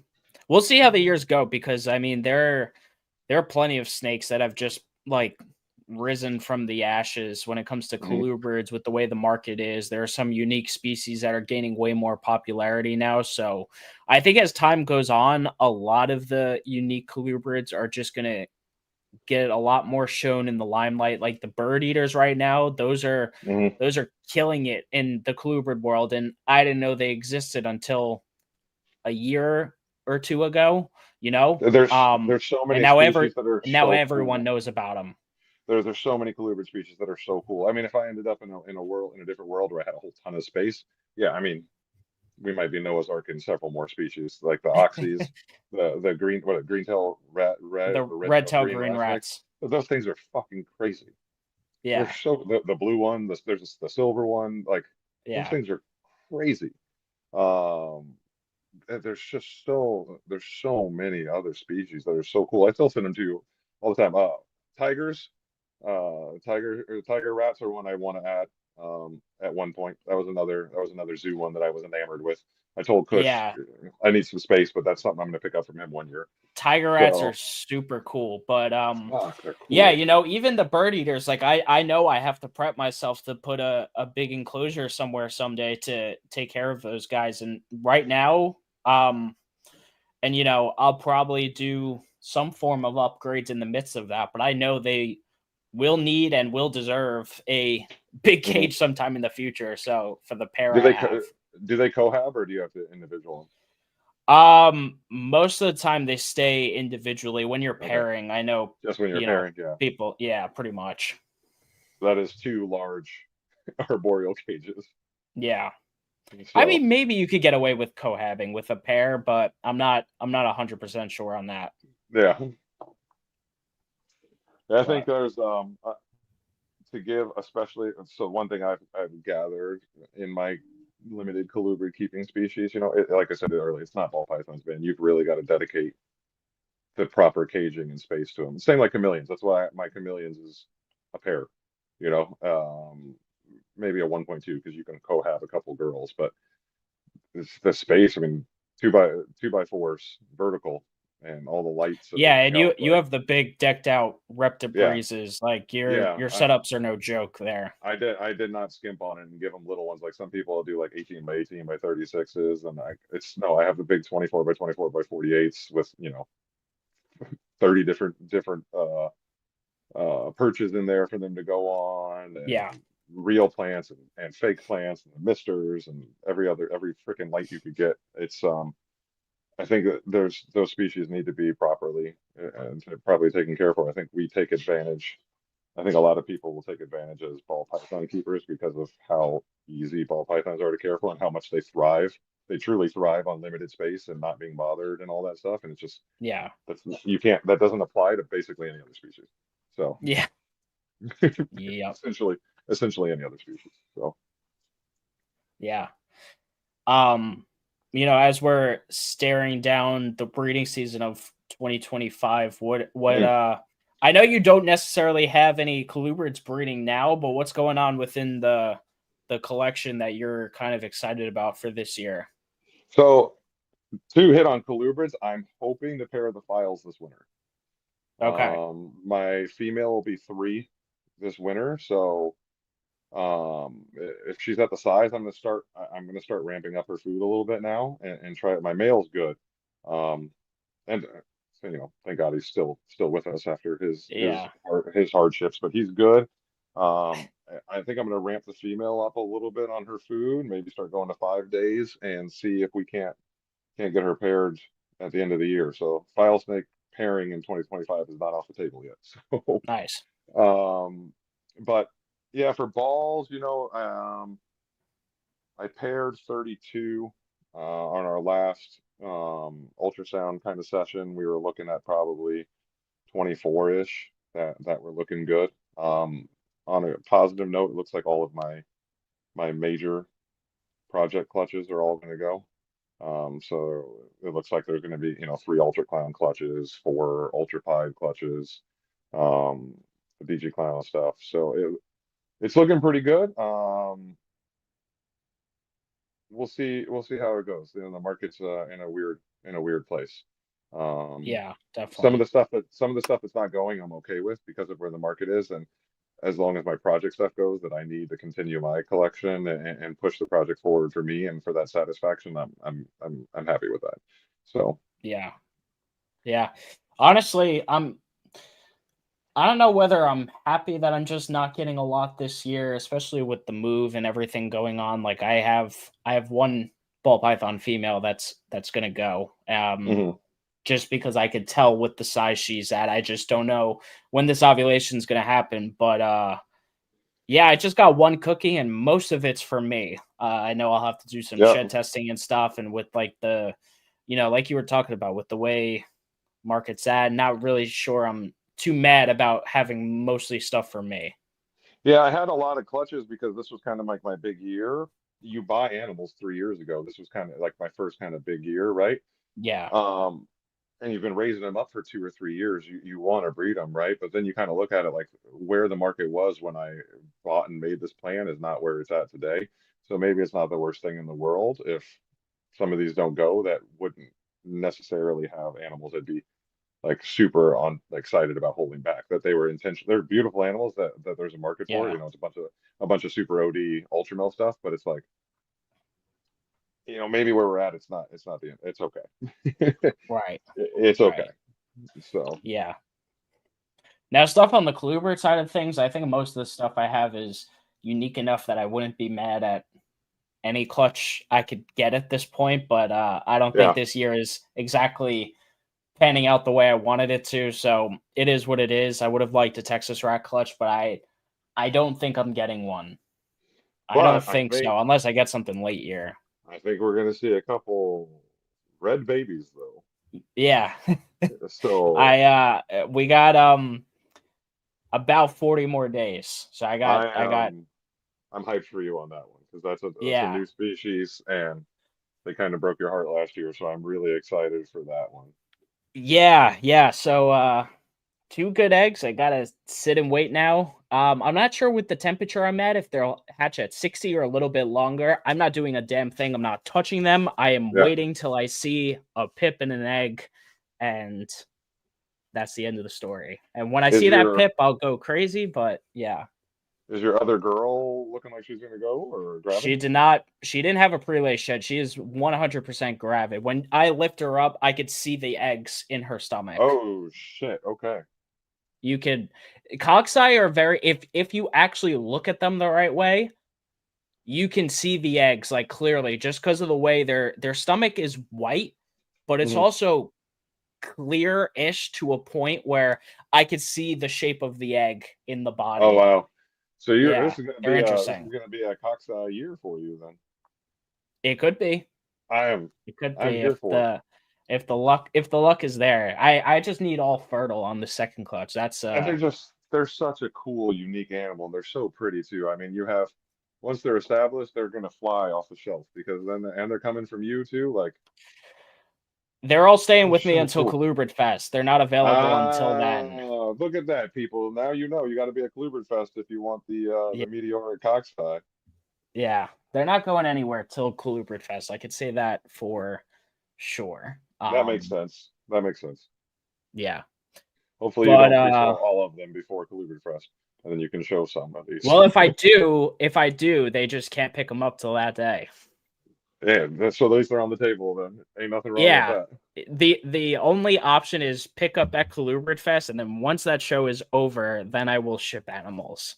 we'll see how the years go because I mean there are plenty of snakes that have just like risen from the ashes when it comes to Mhm. colubrids with the way the market is. There are some unique species that are gaining way more popularity now. So I think as time goes on, a lot of the unique colubrids are just gonna get a lot more shown in the limelight. Like the bird eaters right now, Mhm. those are killing it in the colubrid world. And I didn't know they existed until a year or two ago, you know? There's so And many species that are now so everyone cool. knows about them. There's so many colubrid species that are so cool. I mean, if I ended up in a different world where I had a whole ton of space, yeah, I mean, we might be Noah's Ark in several more species, like the oxys, the green tail red The or red red tail tail green green rat snake. rats. Those things are fucking crazy. They're Yeah. so the blue one, there's the silver one, like those Yeah. things are crazy. Um, there's so many other species that are so cool. I still send them to you all the time. Tigers, tiger rats are one I want to add. At one point, that was another zoo one that I was enamored with. I told Kush Yeah, I need some space, but that's something I'm going to pick up from him one year. tiger rats are So, super cool, but fuck, they're yeah, cool. even the bird eaters, like I know I have to prep myself to put a big enclosure somewhere someday to take care of those guys. And right now, and I'll probably do some form of upgrades in the midst of that, but I know they will need and will deserve a big Hmm. cage sometime in the future. So for the pair Do I they have. do they cohab or do you have to individual Most of the time they stay individually. When you're them? Okay, pairing, I know, just when you're pairing, yeah. people, yeah, pretty much. That is two large arboreal cages. Yeah. I So mean, maybe you could get away with cohabbing with a pair, but I'm not 100% sure on that. yeah, I think But there's to give, especially so one thing I've gathered in my limited colubrid keeping species, like I said earlier, it's not ball pythons, man. You've really got to dedicate the proper caging and space to them. Same like chameleons. That's why my chameleons is a pair, you know, maybe a 1.2 because you can co-have a couple girls, but it's the space. I mean, two by fours vertical and all the lights and yeah, everything and you else. you Like, have the big decked out yeah, reptibreezes. Like your yeah. your setups are no joke there. I did not skimp on it and give them little ones. Like some people will do like 18 by 18 by 36s, and it's no. I have the big 24 by 24 by 48s with 30 different perches in there for them to go on, and Yeah. real plants and fake plants and the misters and every freaking light you could get. It's I think that there's those species need to be properly and probably taken care of. I think we take advantage. I think a lot of people will take advantage as ball python keepers because of how easy ball pythons are to care for and how much they thrive. They truly thrive on limited space and not being bothered and all that stuff. And it's just Yeah. that doesn't apply to basically any other species. So Yeah. Yep. essentially essentially any other species. So Yeah. Um, as we're staring down the breeding season of 2025, what mm. I know you don't necessarily have any colubrids breeding now, but what's going on within the collection that you're kind of excited about for this year? so to hit on colubrids, I'm hoping to pair the files this winter. Okay. My female will be 3 this winter, so if she's at the size, I'm gonna start ramping up her food a little bit now and try it. My male's good. And so, thank God he's still with us after Yeah. his hardships, but he's good. I think I'm gonna ramp the female up a little bit on her food, maybe start going to 5 days and see if we can't get her paired at the end of the year. So file snake pairing in 2025 is not off the table yet. So Nice. but yeah, for balls, I paired 32 on our last ultrasound kind of session. We were looking at probably 24-ish that were looking good. On a positive note, it looks like all of my major project clutches are all going to go. So it looks like there's going to be, 3 Ultra Clown clutches, 4 Ultra Pied clutches, um, the DG Clown stuff. So it's looking pretty good. We'll see how it goes. The market's in a weird place. Um, Yeah, some of definitely. the stuff that's not going, I'm okay with because of where the market is, and as long as my project stuff goes, that I need to continue my collection and push the project forward for me and for that satisfaction, I'm happy with that. So Yeah. Yeah. Honestly, I don't know whether I'm happy that I'm just not getting a lot this year, especially with the move and everything going on. Like I have one ball python female that's gonna go. mhm. Just because I could tell with the size she's at. I just don't know when this ovulation is gonna happen. But yeah, I just got one cookie and most of it's for me. I know I'll have to do some Yeah, shed testing and stuff, and with like like you were talking about with the way market's at, not really sure I'm too mad about having mostly stuff for me. yeah, I had a lot of clutches because this was kind of like my big year. You buy animals 3 years ago. This was kind of like my first kind of big year, right? Yeah. Um, and you've been raising them up for 2 or 3 years. You want to breed them, right? But then you kind of look at it like where the market was when I bought and made this plan is not where it's at today. So maybe it's not the worst thing in the world if some of these don't go that wouldn't necessarily have animals that'd be like super on excited about holding back. That they were intentional. They're beautiful animals that there's a market for. Yeah. It's a bunch of super OD ultra male stuff, but it's like, maybe where we're at, it's not the end. It's okay. Right. It's okay. Right. So Yeah. Now, stuff on the Colubrid side of things, I think most of the stuff I have is unique enough that I wouldn't be mad at any clutch I could get at this point, but I don't think yeah, this year is exactly panning out the way I wanted it to. So it is what it is. I would have liked a Texas Rat clutch, but I don't think I'm getting one. I don't but think so, unless I get something late year. I think we're gonna see a couple red babies though. Yeah. So We got about 40 more days. So I got I'm hyped for you on that one because that's a yeah. new species and they kind of broke your heart last year, so I'm really excited for that one. Yeah. So 2 good eggs. I gotta sit and wait now. I'm not sure with the temperature I'm at if they'll hatch at 60 or a little bit longer. I'm not doing a damn thing. I'm not touching them. I am Yeah. waiting till I see a pip and an egg, and that's the end of the story. And when I see that pip, I'll go crazy. But yeah. Is your other girl looking like she's gonna go or She gravid? did not. She didn't have a prelay shed. She is 100% gravid. When I lift her up, I could see the eggs in her stomach. Oh shit! Okay. You could cockeye are very if you actually look at them the right way, you can see the eggs like clearly just because of the way their stomach is white, but it's also clear-ish to a point where I could see the shape of the egg in the body. Oh wow! So Yeah, this is they're this interesting. is gonna be a cockeye year for you then. It could be. It could I'm be here for it. if the luck is there. I just need all fertile on the second clutch. That's And they're such a cool, unique animal, and they're so pretty too. I mean, once they're established, they're gonna fly off the shelf because and they're coming from you too. Like they're all staying they're with me so until cool. Colubrid Fest. They're not available until then. Look at that, people. Now you know you got to be a Colubrid Fest if you want Yeah, the meteoric cockspy. yeah. They're not going anywhere till Colubrid Fest. I could say that for sure. That makes sense. That makes sense. Yeah. Hopefully you But don't pre-sell all of them before Colubrid Fest, and then you can show some of these. well, if I do, they just can't pick them up till that day. Yeah, so at least they're on the table then. Ain't nothing wrong Yeah. with that. The only option is pick up at Colubrid Fest, and then once that show is over, then I will ship animals.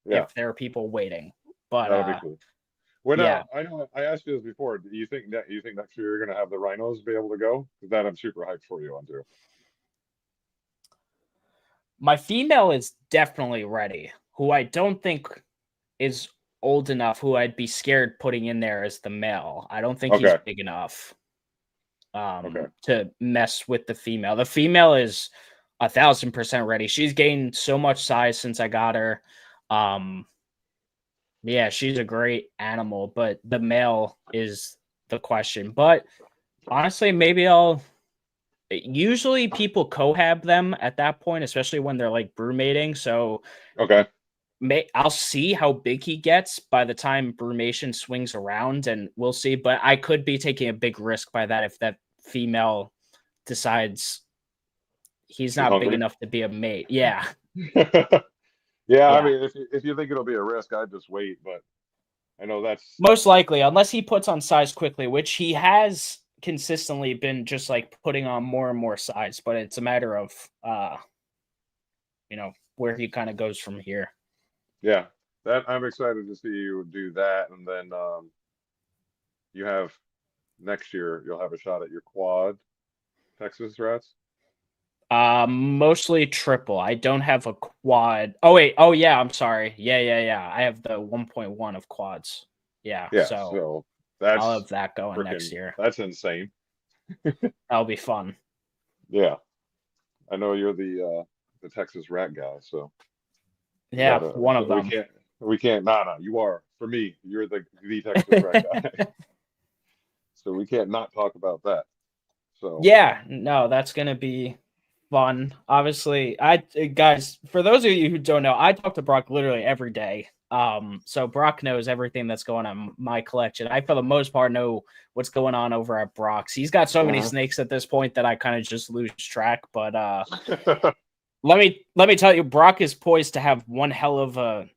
Yeah. If there are people waiting. But That'll be cool. Well, yeah. I know I asked you this before. Do you think next year you're gonna have the rhinos be able to go? Because that I'm super hyped for you on too. My female is definitely ready, who I don't think is old enough, who I'd be scared putting in there as the male. I don't think he's big enough to mess with the female. The female is 1,000% ready. She's gained so much size since I got her. Yeah, she's a great animal, but the male is the question. But honestly, maybe usually people cohab them at that point, especially when they're like brewmating. So I'll see how big he gets by the time brumation swings around, and we'll see. But I could be taking a big risk by that if that female decides he's not big enough to be a mate. Yeah. Yeah, I mean, if you think it'll be a risk, I'd just wait. But I know that's most likely, unless he puts on size quickly, which he has consistently been just like putting on more and more size. But it's a matter of where he kind of goes from here. Yeah, that I'm excited to see you do that, and then you have next year you'll have a shot at your quad Texas rats. Mostly triple. I don't have a quad. Oh wait. Oh yeah. I'm sorry. Yeah. I have the 1.1 of quads. Yeah. So I'll have that going next year. That's insane. That'll be fun. Yeah, I know you're the Texas rat guy, so yeah, one of them. We can't. Nah. You are for me. You're the Texas rat guy. So we can't not talk about that. So yeah, no, that's gonna be fun. Obviously, guys, for those of you who don't know, I talk to Brock literally every day. So Brock knows everything that's going on in my collection. I, for the most part, know what's going on over at Brock's. He's got so many snakes at this point that I kind of just lose track. But let me tell you, Brock is poised to have one hell of a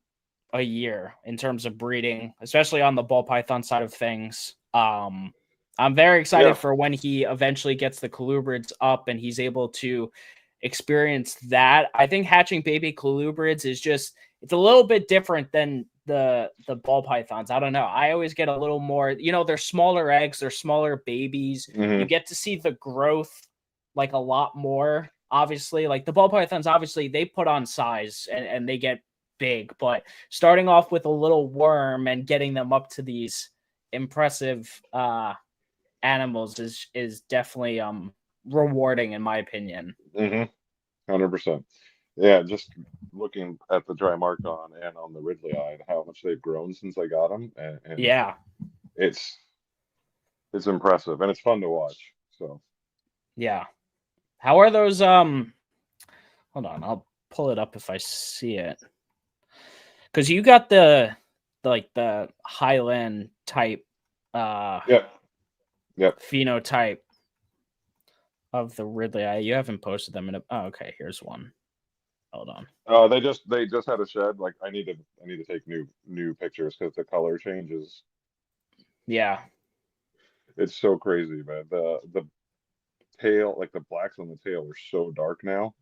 year in terms of breeding, especially on the ball python side of things. I'm very excited for when he eventually gets the colubrids up and he's able to experience that. I think hatching baby colubrids is just, it's a little bit different than the ball pythons. I don't know. I always get a little more, they're smaller eggs, they're smaller babies. You get to see the growth like a lot more. Obviously, like the ball pythons, obviously they put on size and they get big, but starting off with a little worm and getting them up to these impressive animals is definitely rewarding in my opinion. 100%. Yeah, just looking at the dry markon and on the Ridley eye, how much they've grown since I got them, and yeah, it's impressive and it's fun to watch. So yeah, how are those? Hold on, I'll pull it up if I see it. Because you got the Highland type yep phenotype of the Ridley eye. You haven't posted them in a, oh, okay, here's one. Hold on. They just had a shed. Like I need to take new pictures because the color changes. Yeah. It's so crazy, man. The tail, like the blacks on the tail are so dark now.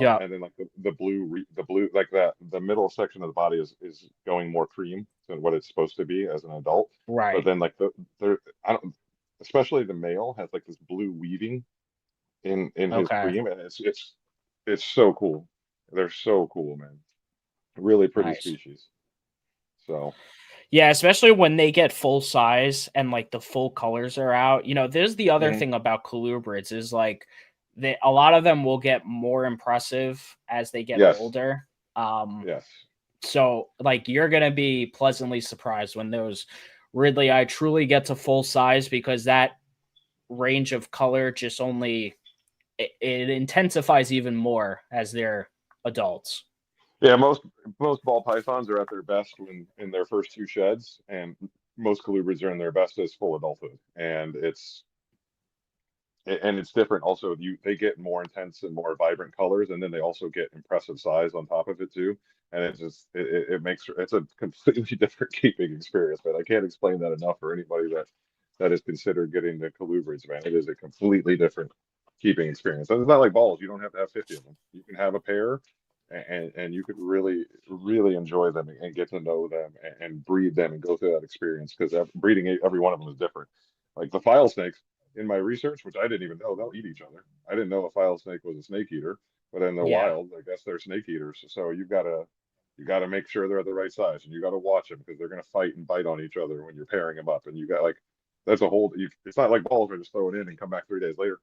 Yeah. And then like the blue, like that, the middle section of the body is going more cream than what it's supposed to be as an adult. Right. But then like I don't, especially the male has like this blue weaving in his cream, and it's so cool. They're so cool, man. Really pretty species. So yeah, especially when they get full size and like the full colors are out. There's the other thing about colubrids is like a lot of them will get more impressive as they get older. Yes. So like you're gonna be pleasantly surprised when those Ridley eye truly get to full size, because that range of color just only it intensifies even more as they're adults. Yeah, most ball pythons are at their best when in their first two sheds, and most colubrids are in their best as full adulthood. And it's different. Also, they get more intense and more vibrant colors, and then they also get impressive size on top of it too. And it makes it's a completely different keeping experience. But I can't explain that enough for anybody that is considered getting the colubrids. Man, it is a completely different keeping experience. And it's not like balls. You don't have to have 50 of them. You can have a pair, and you could really enjoy them and get to know them and breed them and go through that experience, because breeding every one of them is different. Like the file snakes, in my research, which I didn't even know, they'll eat each other. I didn't know a file snake was a snake eater, but in the wild, I guess they're snake eaters. So you gotta make sure they're the right size, and you gotta watch them because they're gonna fight and bite on each other when you're pairing them up. And you got like that's a whole. It's not like balls where just throw it in and come back 3 days later.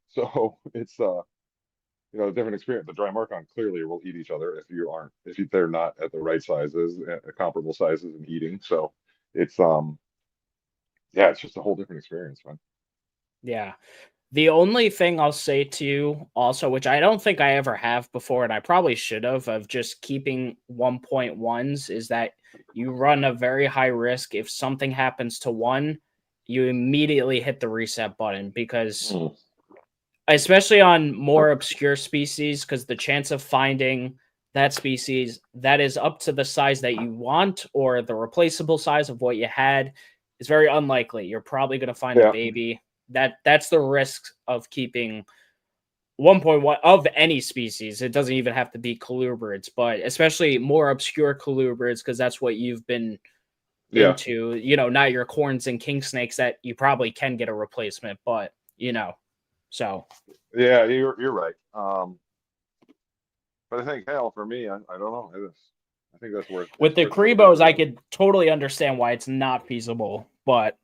So it's a different experience. The dry markon clearly will eat each other if they're not at the right sizes, comparable sizes in eating. So it's yeah, it's just a whole different experience, man. Yeah. The only thing I'll say to you also, which I don't think I ever have before, and I probably should have, of just keeping 1.1s, is that you run a very high risk. If something happens to one, you immediately hit the reset button, because especially on more obscure species, because the chance of finding that species that is up to the size that you want or the replaceable size of what you had is very unlikely. You're probably going to find a baby. That's the risk of keeping 1.1 of any species. It doesn't even have to be colubrids, but especially more obscure colubrids, because that's what you've been into, not your corns and king snakes that you probably can get a replacement, but so yeah, you're right. But I think hell for me, I don't know. I think that's worth with the Cribos. I could totally understand why it's not feasible, but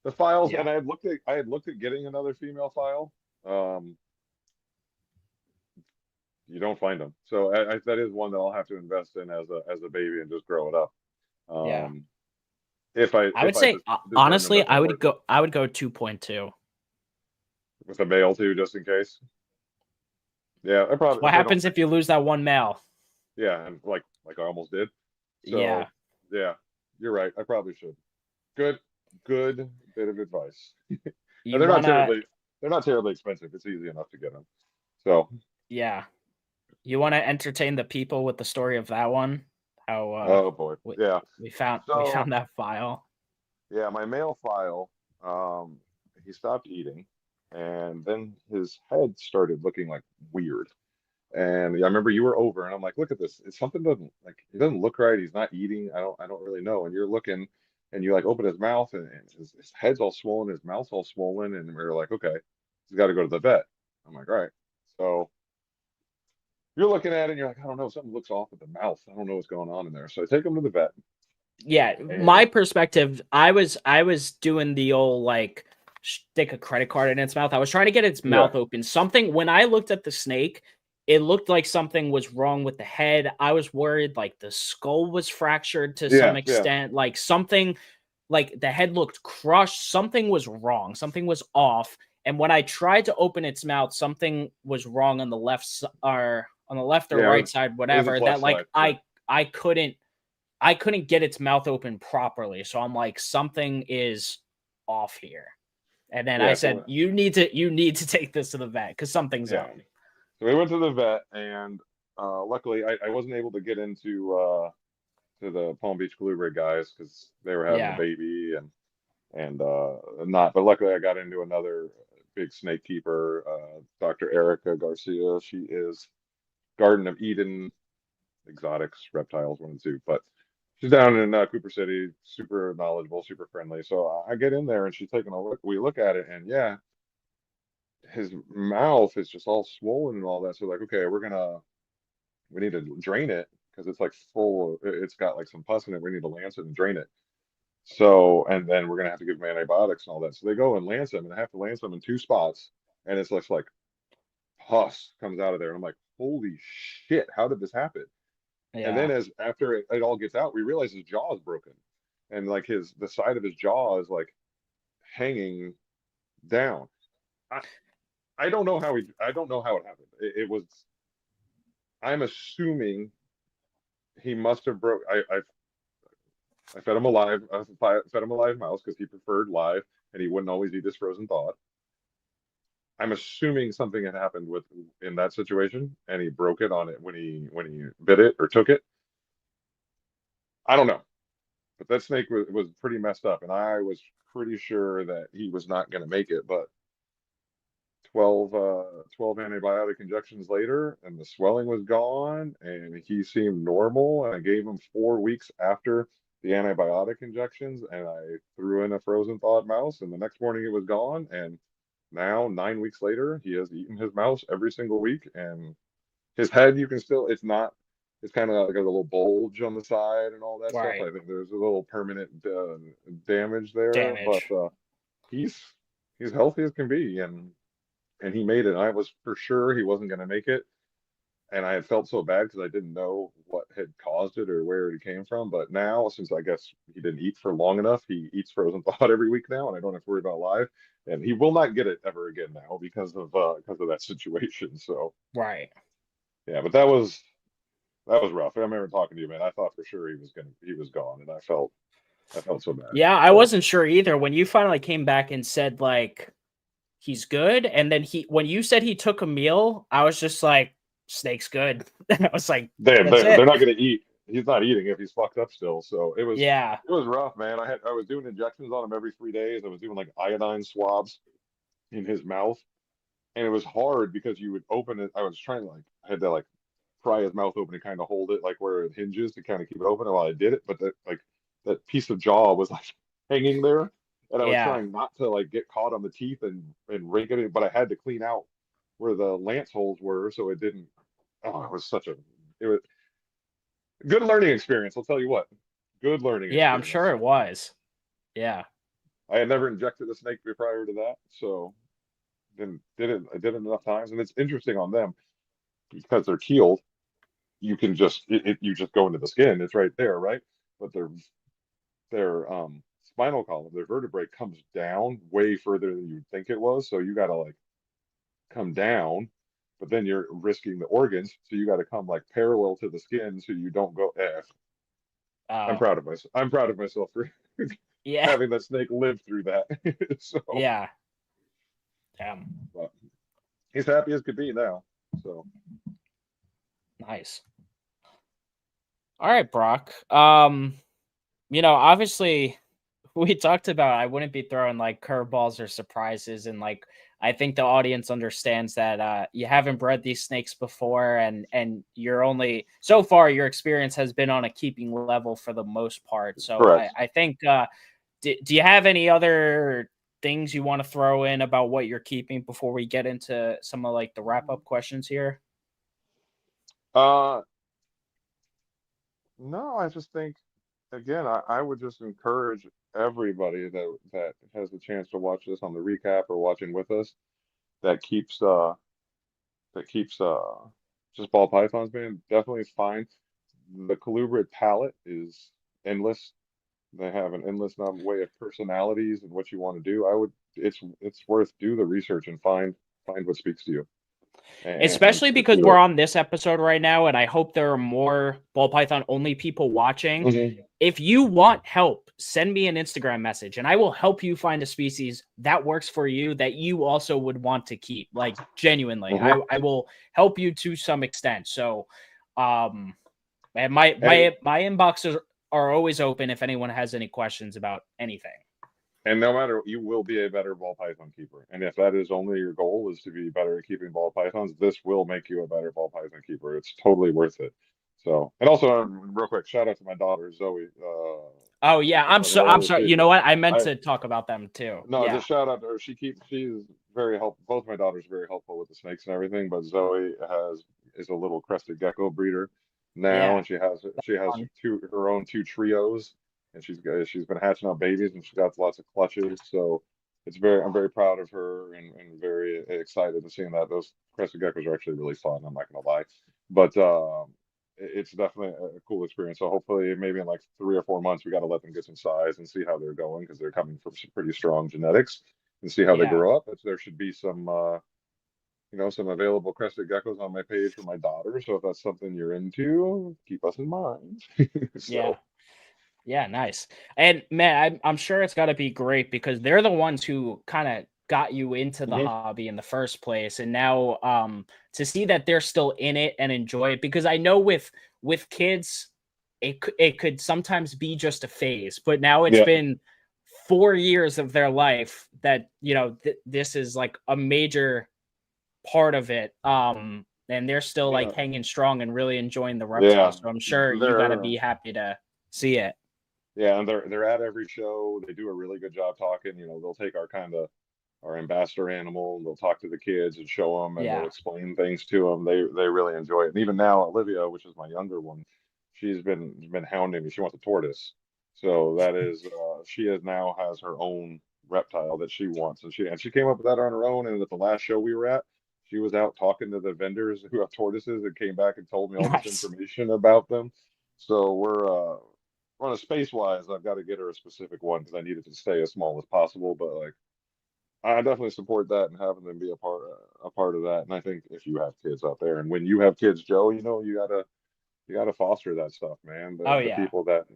the files, and I had looked at getting another female file. You don't find them, so that is one that I'll have to invest in as a baby and just grow it up. If I would say honestly, I would go 2.2 with a male too, just in case. Yeah, I probably. What happens if you lose that one male? Yeah, and like I almost did. Yeah. So yeah, you're right. I probably should. Good, good bit of advice. And You wanna they're not terribly expensive. It's easy enough to get them. So, yeah. You wanna entertain the people with the story of that one? How, oh boy, we yeah. we So found that file. yeah, my male file, he stopped eating, and then his head started looking like weird. And I remember you were over, and I'm like, look at this. It's something doesn't like he doesn't look right. He's not eating. I don't really know. And you're looking, and you like open his mouth, and his head's all swollen, his mouth's all swollen, and we are like, okay, he's got to go to the vet. I'm like, all right. So you're looking at it, and you're like, I don't know, something looks off with the mouth. I don't know what's going on in there. So I take him to the vet, Yeah, my and perspective, I was doing the old, like, stick a credit card in its mouth. I was trying to get its yeah, mouth open. Something when I looked at the snake, it looked like something was wrong with the head. I was worried, like, the skull was fractured to some yeah, extent, like, something like, the head looked crushed. Something was wrong. Something was off, and when I tried to open its mouth, something was wrong on the or on the left or yeah. right side, It was its whatever, that, left like, side. Yeah, I couldn't I couldn't get its mouth open properly. So I'm like, something is off here. And then I yeah. said, So you need to take this to the vet because something's yeah. up. So we went to the vet, and luckily I wasn't able to get into to the Palm Beach Colubrid guys because they were having a Yeah. baby and not. But luckily I got into another big snake keeper, Dr. Erica Garcia. She is Garden of Eden Exotics Reptiles, one of the two. But she's down in Cooper City, super knowledgeable, super friendly. So I get in there and she's taking a look. We look at it, and yeah, his mouth is just all swollen and all that. So like, okay, we need to drain it because it's like full. It's got like some pus in it. We need to lance it and drain it. So, and then we're gonna have to give him antibiotics and all that. So they go and lance him, and I have to lance him in two spots, and it's like pus comes out of there, and I'm like, holy shit, how did this happen? And then Yeah. as after it all gets out, we realize his jaw is broken, and like the side of his jaw is like hanging down. I I don't know how I don't know how it happened. It was I'm assuming he must have broke. I fed him alive. I fed him a live mouse because he preferred live, and he wouldn't always eat his frozen thawed. I'm assuming something had happened with in that situation, and he broke it on it when he bit it or took it. I don't know, but that snake was pretty messed up, and I was pretty sure that he was not going to make it. But 12 antibiotic injections later, and the swelling was gone, and he seemed normal. And I gave him 4 weeks after the antibiotic injections, and I threw in a frozen thawed mouse, and the next morning it was gone. And now, 9 weeks later, he has eaten his mouse every single week, and his head, you can still, it's not, it's kind of like a little bulge on the side and all that stuff. Right. I think there's a little permanent damage there, but Damage. he's he's healthy as can be, and he made it. I was for sure he wasn't going to make it, and I had felt so bad because I didn't know what had caused it or where it came from. But now, since I guess he didn't eat for long enough, he eats frozen thawed every week now, and I don't have to worry about live. And he will not get it ever again now because of that situation. So Right. yeah, but that was rough. I remember talking to you, man. I thought for sure he was gone, and I felt so bad. Yeah, I So wasn't sure either. When you finally came back and said, like, he's good, and then when you said he took a meal, I was just like, snake's good. And I was like, that's they're it. not going to eat. He's not eating if he's fucked up still. So Yeah. it was rough, man. I was doing injections on him every 3 days. I was doing like iodine swabs in his mouth, and it was hard because you would open it. I was trying to like I had to like pry his mouth open and kind of hold it like where it hinges to kind of keep it open while I did it. But that piece of jaw was like hanging there, and I was Yeah. trying not to like get caught on the teeth and rake it, but I had to clean out where the lance holes were so it didn't. Oh, it was good learning experience. I'll tell you what, good learning Yeah, I'm sure experience. it was. Yeah. I had never injected a snake prior to that, so then I did it enough times, and it's interesting on them because they're keeled. You can just you just go into the skin. It's right there, right? But their spinal column, their vertebrae comes down way further than you'd think it was. So you got to like come down, but then you're risking the organs. So you got to come like parallel to the skin so you don't go. I'm proud of myself. I'm proud of myself for Yeah. having that snake live through that. So, Yeah. Damn. but he's happy as could be now. So, Nice. All right, Brock. Obviously we talked about I wouldn't be throwing like curveballs or surprises, and like I think the audience understands that you haven't bred these snakes before, and you're only so far your experience has been on a keeping level for the most part. So I, correct. I think do you have any other things you want to throw in about what you're keeping before we get into some of like the wrap up questions here? Uh, no, I just think again, I would just encourage everybody that has the chance to watch this on the recap or watching with us that keeps just ball pythons, man. Definitely fine. The colubrid palette is endless. They have an endless way of personalities and what you want to do. It's worth do the research and find what speaks to you and Especially stick because to we're it. on this episode right now, and I hope there are more ball python only people watching. Hmm. If you want help, send me an Instagram message and I will help you find a species that works for you that you also would want to keep. Like genuinely, Hmm. I will help you to some extent. So and my And my inboxes are always open if anyone has any questions about anything. and no matter, you will be a better ball python keeper. And if that is only your goal is to be better at keeping ball pythons, this will make you a better ball python keeper. It's totally worth it. So, and also, real quick, shout out to my daughter Zoe. Oh yeah, Keep on I'm her. sorry. You know what? I meant I to talk about them too. No, Yeah. just shout out to her. She's very helpful. Both my daughters are very helpful with the snakes and everything. But Zoe is a little crested gecko breeder now, Yeah. and she has Um, her own two trios, and she's been hatching out babies, and she's got lots of clutches. So I'm very proud of her and very excited to seeing that. Those crested geckos are actually really fun. I'm not gonna lie, but it's definitely a cool experience. So hopefully, maybe in like 3 or 4 months, we got to let them get some size and see how they're going because they're coming from some pretty strong genetics and see how they yeah. grow up. But there should be some available crested geckos on my page for my daughter. So if that's something you're into, keep us in mind. Yeah. So, Yeah, nice. And man, I'm sure it's got to be great because they're the ones who kind of got you into the mhm. hobby in the first place, and now to see that they're still in it and enjoy it, because I know with kids it could sometimes be just a phase, but now it's Yeah, been 4 years of their life that this is like a major part of it, and they're still like yeah, hanging strong and really enjoying the yeah. reptiles, so I'm sure you got to They're be happy to see it. Yeah, and they're at every show. They do a really good job talking. They'll take our ambassador animal, and they'll talk to the kids and show them, and they'll Yeah. explain things to them. They really enjoy it. And even now, Olivia, which is my younger one, she's been hounding me. She wants a tortoise. So that is she has now has her own reptile that she wants, and she came up with that on her own. And at the last show we were at, she was out talking to the vendors who have tortoises and came back and told me all this Nice. information about them. So we're on a space wise. I've got to get her a specific one because I need it to stay as small as possible. But like I definitely support that and having them be a part of that. And I think if you have kids out there, and when you have kids, Joe, you gotta foster that stuff, man. Oh The yeah. people that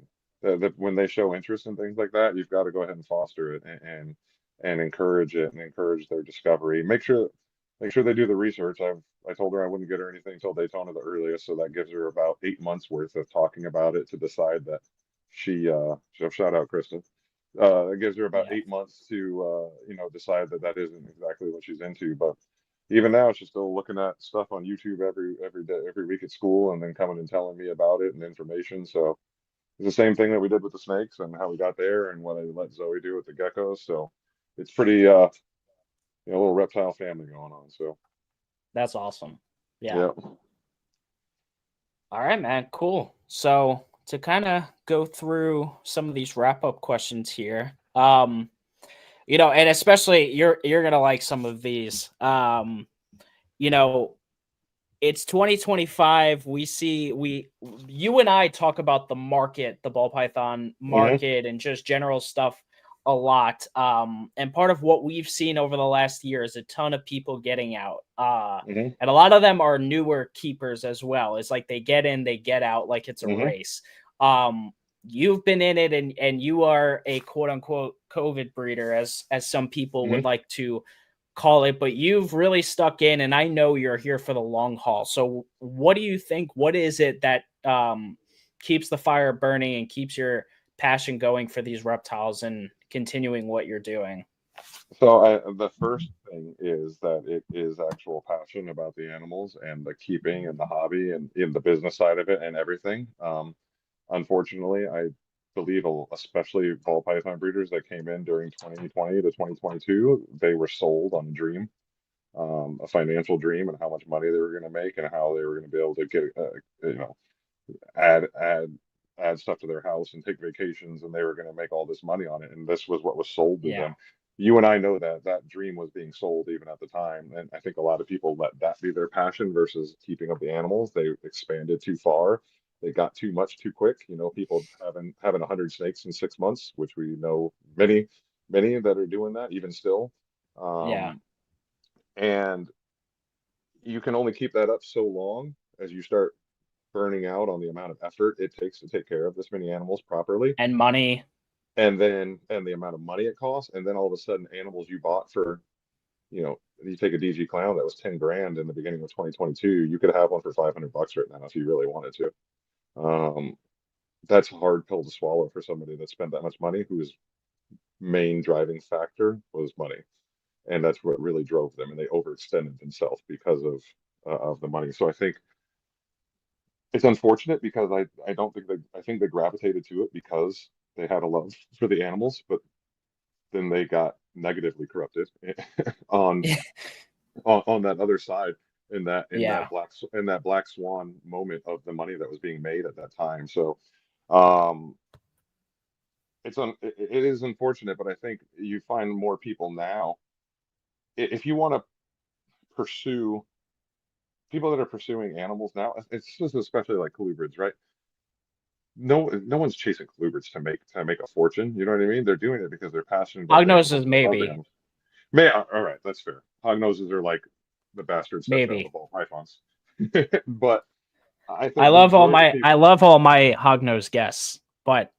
when they show interest in things like that, you've got to go ahead and foster it and encourage it and encourage their discovery. Make sure they do the research. I told her I wouldn't get her anything until Daytona the earliest, so that gives her about 8 months worth of talking about it to decide that so shout out Kristen. It gives her about Yeah. 8 months to decide that isn't exactly what she's into. But even now, she's still looking at stuff on YouTube every day, every week at school, and then coming and telling me about it and information. So it's the same thing that we did with the snakes and how we got there, and what I let Zoe do with the geckos. So it's pretty a little reptile family going on. So That's awesome. Yeah. yeah. All right, man. Cool. So to kind of go through some of these wrap up questions here, and especially you're gonna like some of these. You know, it's 2025. You and I talk about the market, the ball python Hmm. market, and just general stuff a lot. And part of what we've seen over the last year is a ton of people getting out. Hmm. And a lot of them are newer keepers as well. It's like they get in, they get out, like it's a Hmm. race. Um, you've been in it, and you are a quote unquote COVID breeder, as some people would Mhm. like to call it, but you've really stuck in, and I know you're here for the long haul. So what do you think? What is it that keeps the fire burning and keeps your passion going for these reptiles and continuing what you're doing? So the first thing is that it is actual passion about the animals and the keeping and the hobby and in the business side of it and everything. Unfortunately, I believe especially ball python breeders that came in during 2020 to 2022, they were sold on a dream, a financial dream, and how much money they were going to make and how they were going to be able to get, you know, add add add stuff to their house and take vacations, and they were going to make all this money on it, and this was what was sold to Yeah. them. You and I know that that dream was being sold even at the time, and I think a lot of people let that be their passion versus keeping up the animals. They expanded too far. They got too much too quick. You know, people having 100 snakes in 6 months, which we know many that are doing that even still. Yeah. Um, and you can only keep that up so long as you start burning out on the amount of effort it takes to take care of this many animals properly, And money. and the amount of money it costs, and then all of a sudden animals you bought for, you take a DG clown that was 10 grand in the beginning of 2022, you could have one for $500 right now if you really wanted to. um, that's a hard pill to swallow for somebody that spent that much money, whose main driving factor was money, and that's what really drove them, and they overextended themselves because of the money. So I think it's unfortunate because I don't think I think they gravitated to it because they had a love for the animals, but then they got negatively corrupted on on that other side, Yeah. in that black swan moment of the money that was being made at that time. So um it is unfortunate, but I think you find more people now, if you want to pursue people that are pursuing animals now, it's just especially like colubrids, right? No one's chasing colubrids to make a fortune. You know what I mean? They're doing it because they're passionate about the animals Hognoses, and they love the maybe. animals. All right, that's fair. Hognoses are like the bastards that fed Maybe. the ball pythons. But I think the majority of I people, love all my hognose guests, but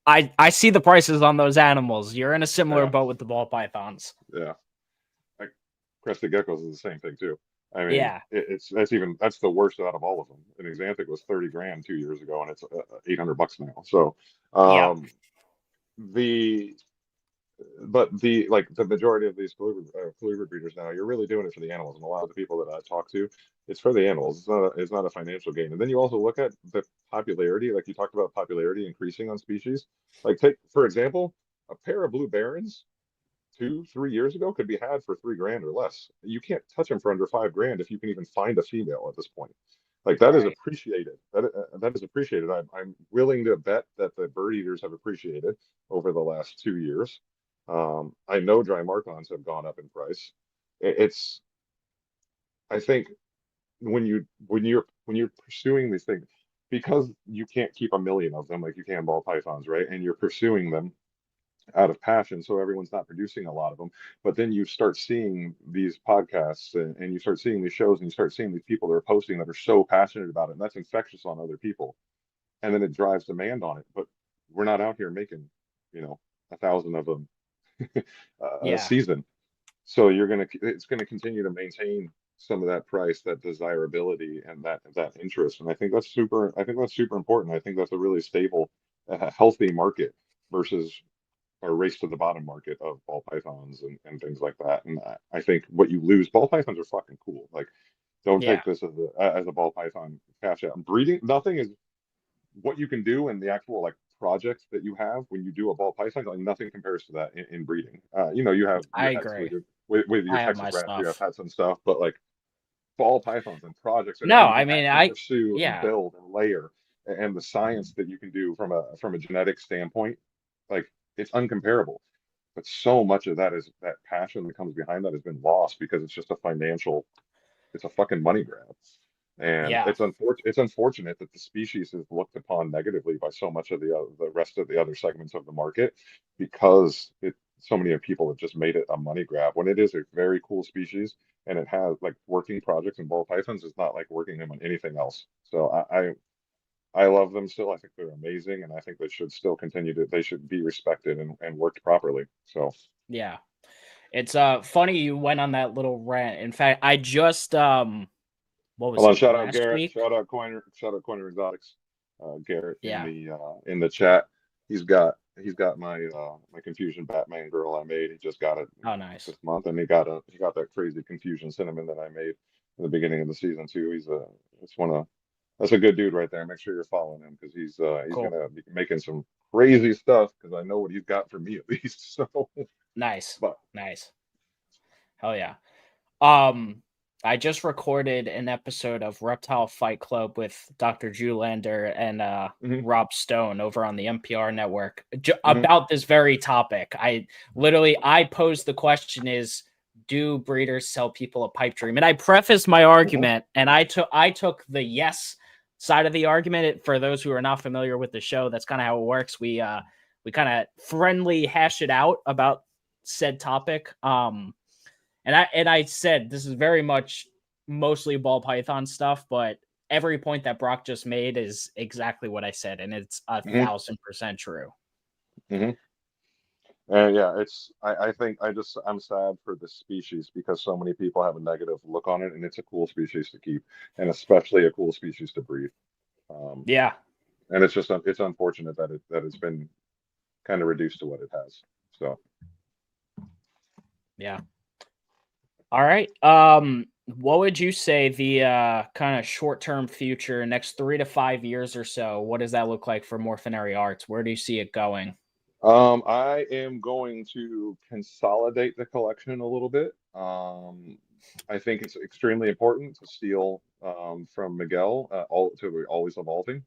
I see the prices on those animals. You're in a similar yeah, boat with the ball pythons. yeah, like crested geckos is the same thing too. I mean, Yeah. that's the worst out of all of them. An Exanthic was 30 grand 2 years ago, and it's $800 now. So, Yep. um, the the majority of these colubrid breeders now, you're really doing it for the animals, and a lot of the people that I talk to, it's for the animals. It's not a financial gain. And then you also look at the popularity, like you talked about popularity increasing on species. Like take for example, a pair of blue barons 2 3 years ago could be had for 3 grand or less. You can't touch them for under 5 grand if you can even find a female at this point. Like that is Right. appreciated. That is appreciated. I'm willing to bet that the bird eaters have appreciated over the last 2 years. I know dry markons have gone up in price. It's I think when you're pursuing these things, because you can't keep a million of them like you can ball pythons, right? And you're pursuing them out of passion, so everyone's not producing a lot of them. But then you start seeing these podcasts, and you start seeing these shows, and you start seeing these people that are posting that are so passionate about it, and that's infectious on other people, and then it drives demand on it. But we're not out here making, 1,000 of them a Yeah. season, so it's gonna continue to maintain some of that price, that desirability, and that interest. And I think that's super important. I think that's a really stable, healthy market versus or race to the bottom market of ball pythons and things like that. And I think what you lose, ball pythons are fucking cool. Like, don't Yeah. take this as a ball python cash out. Breeding, nothing is what you can do in the actual like projects that you have when you do a ball python. Like nothing compares to that in breeding. You have I your heads agree. with your I have Texas my rats, you have stuff. had some stuff, but like ball pythons and projects No, that you I can mean, actually I pursue and yeah. build and layer, and the science that you can do from a genetic standpoint, like it's uncomparable. But so much of that is that passion that comes behind that has been lost because it's just a financial, it's a fucking money grab. And Yeah. it's unfortunate that the species is looked upon negatively by so much of the rest of the other segments of the market, because so many of people have just made it a money grab when it is a very cool species, and it has like working projects and ball pythons is not like working them on anything else. So I love them still. I think they're amazing, and I think they should still continue to. They should be respected and worked properly. So, Yeah. It's funny you went on that little rant. In fact, I just what was hold on. it, Shout out last Garrett. week? Shout out Coiner Exotics. Garrett Yeah. in the chat. He's got my Confusion Batman girl I made. He just got it Oh, nice. this month, and he got that crazy Confusion Cinnamon that I made in the beginning of the season too. It's one of That's a good dude right there. Make sure you're following him because he's Cool. gonna be making some crazy stuff because I know what he's got for me at least. So, Nice. but Nice. Hell yeah. Um, I just recorded an episode of Reptile Fight Club with Dr. Julander and mhm, Rob Stone over on the NPR network mhm, about this very topic. I posed the question is, do breeders sell people a pipe dream? And I prefaced my mhm, argument, and I took the yes side of the argument. For those who are not familiar with the show, that's kind of how it works. We kind of friendly hash it out about said topic. And I said this is very much mostly ball python stuff, but every point that Brock just made is exactly what I said, and it's mhm, 1,000% true. mhm. And yeah, I think I'm sad for this species because so many people have a negative look on it, and it's a cool species to keep, and especially a cool species to breed. Um, Yeah, and it's unfortunate that it's been kind of reduced to what it has. So. yeah. All right. What would you say the kind of short-term future, next 3 to 5 years or so? What does that look like for Morphinary Arts? Where do you see it going? I am going to consolidate the collection a little bit. I think it's extremely important to steal from Miguel, all to always evolving.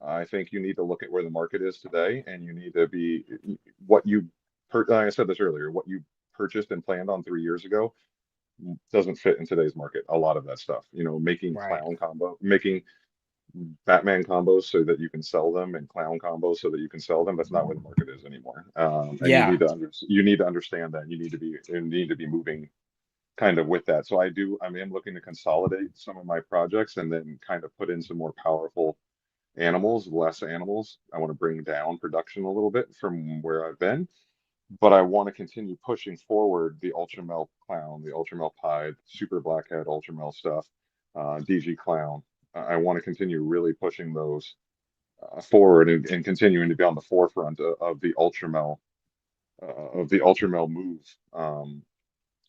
I think you need to look at where the market is today, and you need to be what you. I said this earlier. What you purchased and planned on 3 years ago doesn't fit in today's market. A lot of that stuff, Right. making Batman combos so that you can sell them and clown combos so that you can sell them. That's not where the market is anymore. And Yeah. you need to understand that. You need to be moving kind of with that. So I am looking to consolidate some of my projects and then kind of put in some more powerful animals, less animals. I want to bring down production a little bit from where I've been, but I want to continue pushing forward the Ultramel Clown, the Ultramel Pied, Super Blackhead Ultramel stuff, DG Clown. I want to continue really pushing those forward and continuing to be on the forefront of the Ultramel move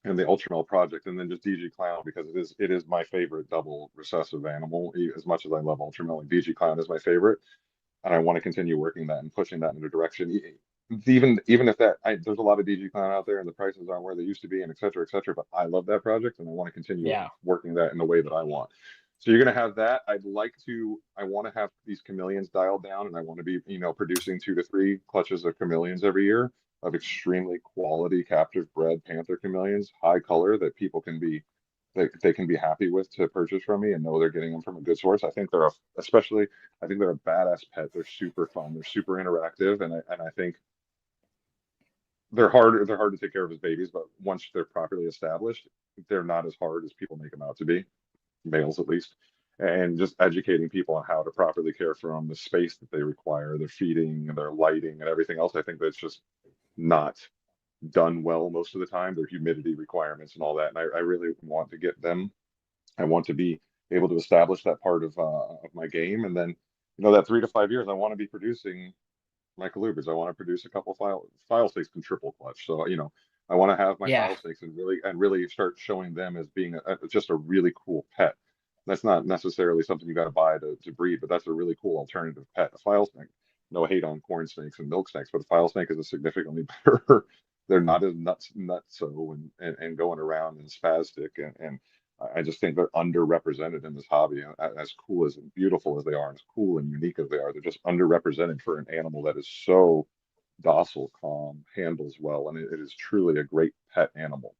and the Ultramel project, and then just DG Clown because it is my favorite double recessive animal. As much as I love Ultramel, like DG Clown is my favorite, and I want to continue working that and pushing that in a direction. Even if there's a lot of DG Clown out there and the prices aren't where they used to be and et cetera, et cetera. But I love that project and I want to continue Yeah. working that in the way that I want. So you're going to have that. I want to have these chameleons dialed down and I want to be, producing 2 to 3 clutches of chameleons every year of extremely quality captive bred panther chameleons, high color that people can be they can be happy with to purchase from me and know they're getting them from a good source. Especially I think they're a badass pet. They're super fun. They're super interactive, and I think they're hard to take care of as babies, but once they're properly established, they're not as hard as people make them out to be, males at least. And just educating people on how to properly care for them, the space that they require, their feeding, their lighting, and everything else. I think that's just not done well most of the time. Their humidity requirements and all that. And I really want to get them. I want to be able to establish that part of my game, and then that 3 to 5 years, I want to be producing my colubrids. I want to produce a couple file stakes can triple clutch. So I want to have my Yeah. file stakes and really start showing them as being just a really cool pet. That's not necessarily something you got to buy to breed, but that's a really cool alternative pet. A file snake. No hate on corn snakes and milk snakes, but a file snake is a significantly better. They're not as nutso and going around and spastic and I just think they're underrepresented in this hobby. As cool as and beautiful as they are, and as cool and unique as they are, they're just underrepresented for an animal that is so docile, calm, handles well, and it is truly a great pet animal.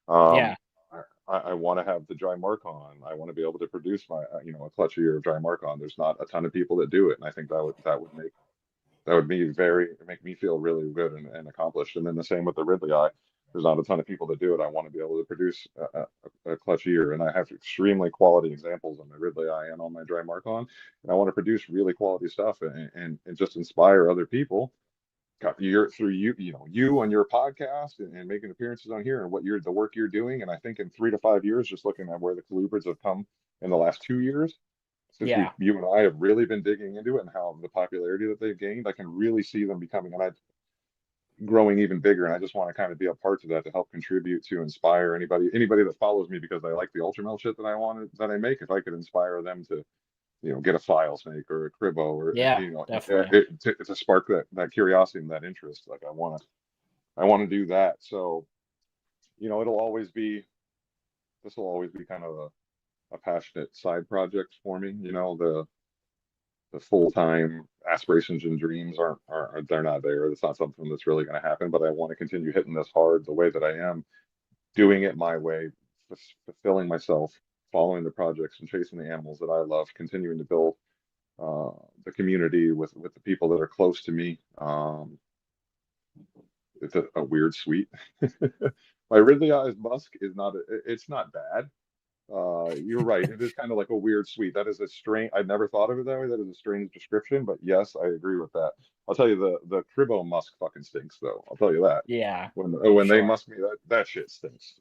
Yeah. Um, I want to have the dry mark on. I want to be able to produce a clutch a year of dry mark on. There's not a ton of people that do it, and I think that would make me feel really good and accomplished. And then the same with the Ridley Eye. there's not a ton of people that do it. I want to be able to produce a clutch ear, and I have extremely quality examples on my Ridley Eye and on my dry Marcon, and I want to produce really quality stuff and just inspire other people. You're through you on your podcast and making appearances on here and the work you're doing. And I think in 3 to 5 years, just looking at where the colubrids have come in the last 2 years, since Yeah. you and I have really been digging into it and how the popularity that they've gained, I can really see them becoming and I growing even bigger. And I just want to kind of be a part of that to help contribute to inspire anybody that follows me because they like the ultramel shit that I make. If I could inspire them to get a file snake or a cribbo or Yeah, definitely. to spark that curiosity and that interest. Like I want to do that. So this will always be kind of a passionate side project for me. The full-time aspirations and dreams aren't they're not there. It's not something that's really going to happen. But I want to continue hitting this hard the way that I am, doing it my way, fulfilling myself, following the projects and chasing the animals that I love, continuing to build uh, the community with the people that are close to me. It's a weird sweet. My Ridley Eyes musk it's not bad. You're right. It is kind of like a weird sweet. That is a strange. I'd never thought of it that way. That is a strange description, but yes, I agree with that. I'll tell you the Cribbo musk fucking stinks though. I'll tell you that. Yeah, for When they sure. musk me, that shit stinks.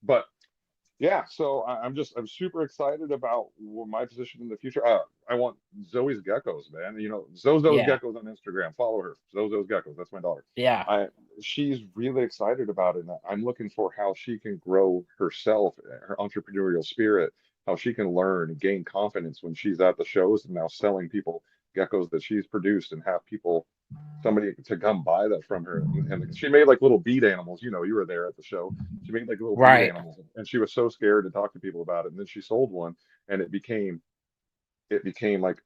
But yeah, so I'm super excited about my position in the future. I want Zoe's geckos, man. Zozo's Yeah, geckos on Instagram. Follow her, Zozo's geckos. That's my daughter. yeah, I She's really excited about it, and I'm looking for how she can grow herself, her entrepreneurial spirit, how she can learn and gain confidence when she's at the shows and now selling people geckos that she's produced and have somebody to come buy that from her. And she made like little bead animals. You were there at the show. She made like little bead right. animals, and she was so scared to talk to people about it. And then she sold one, and it became like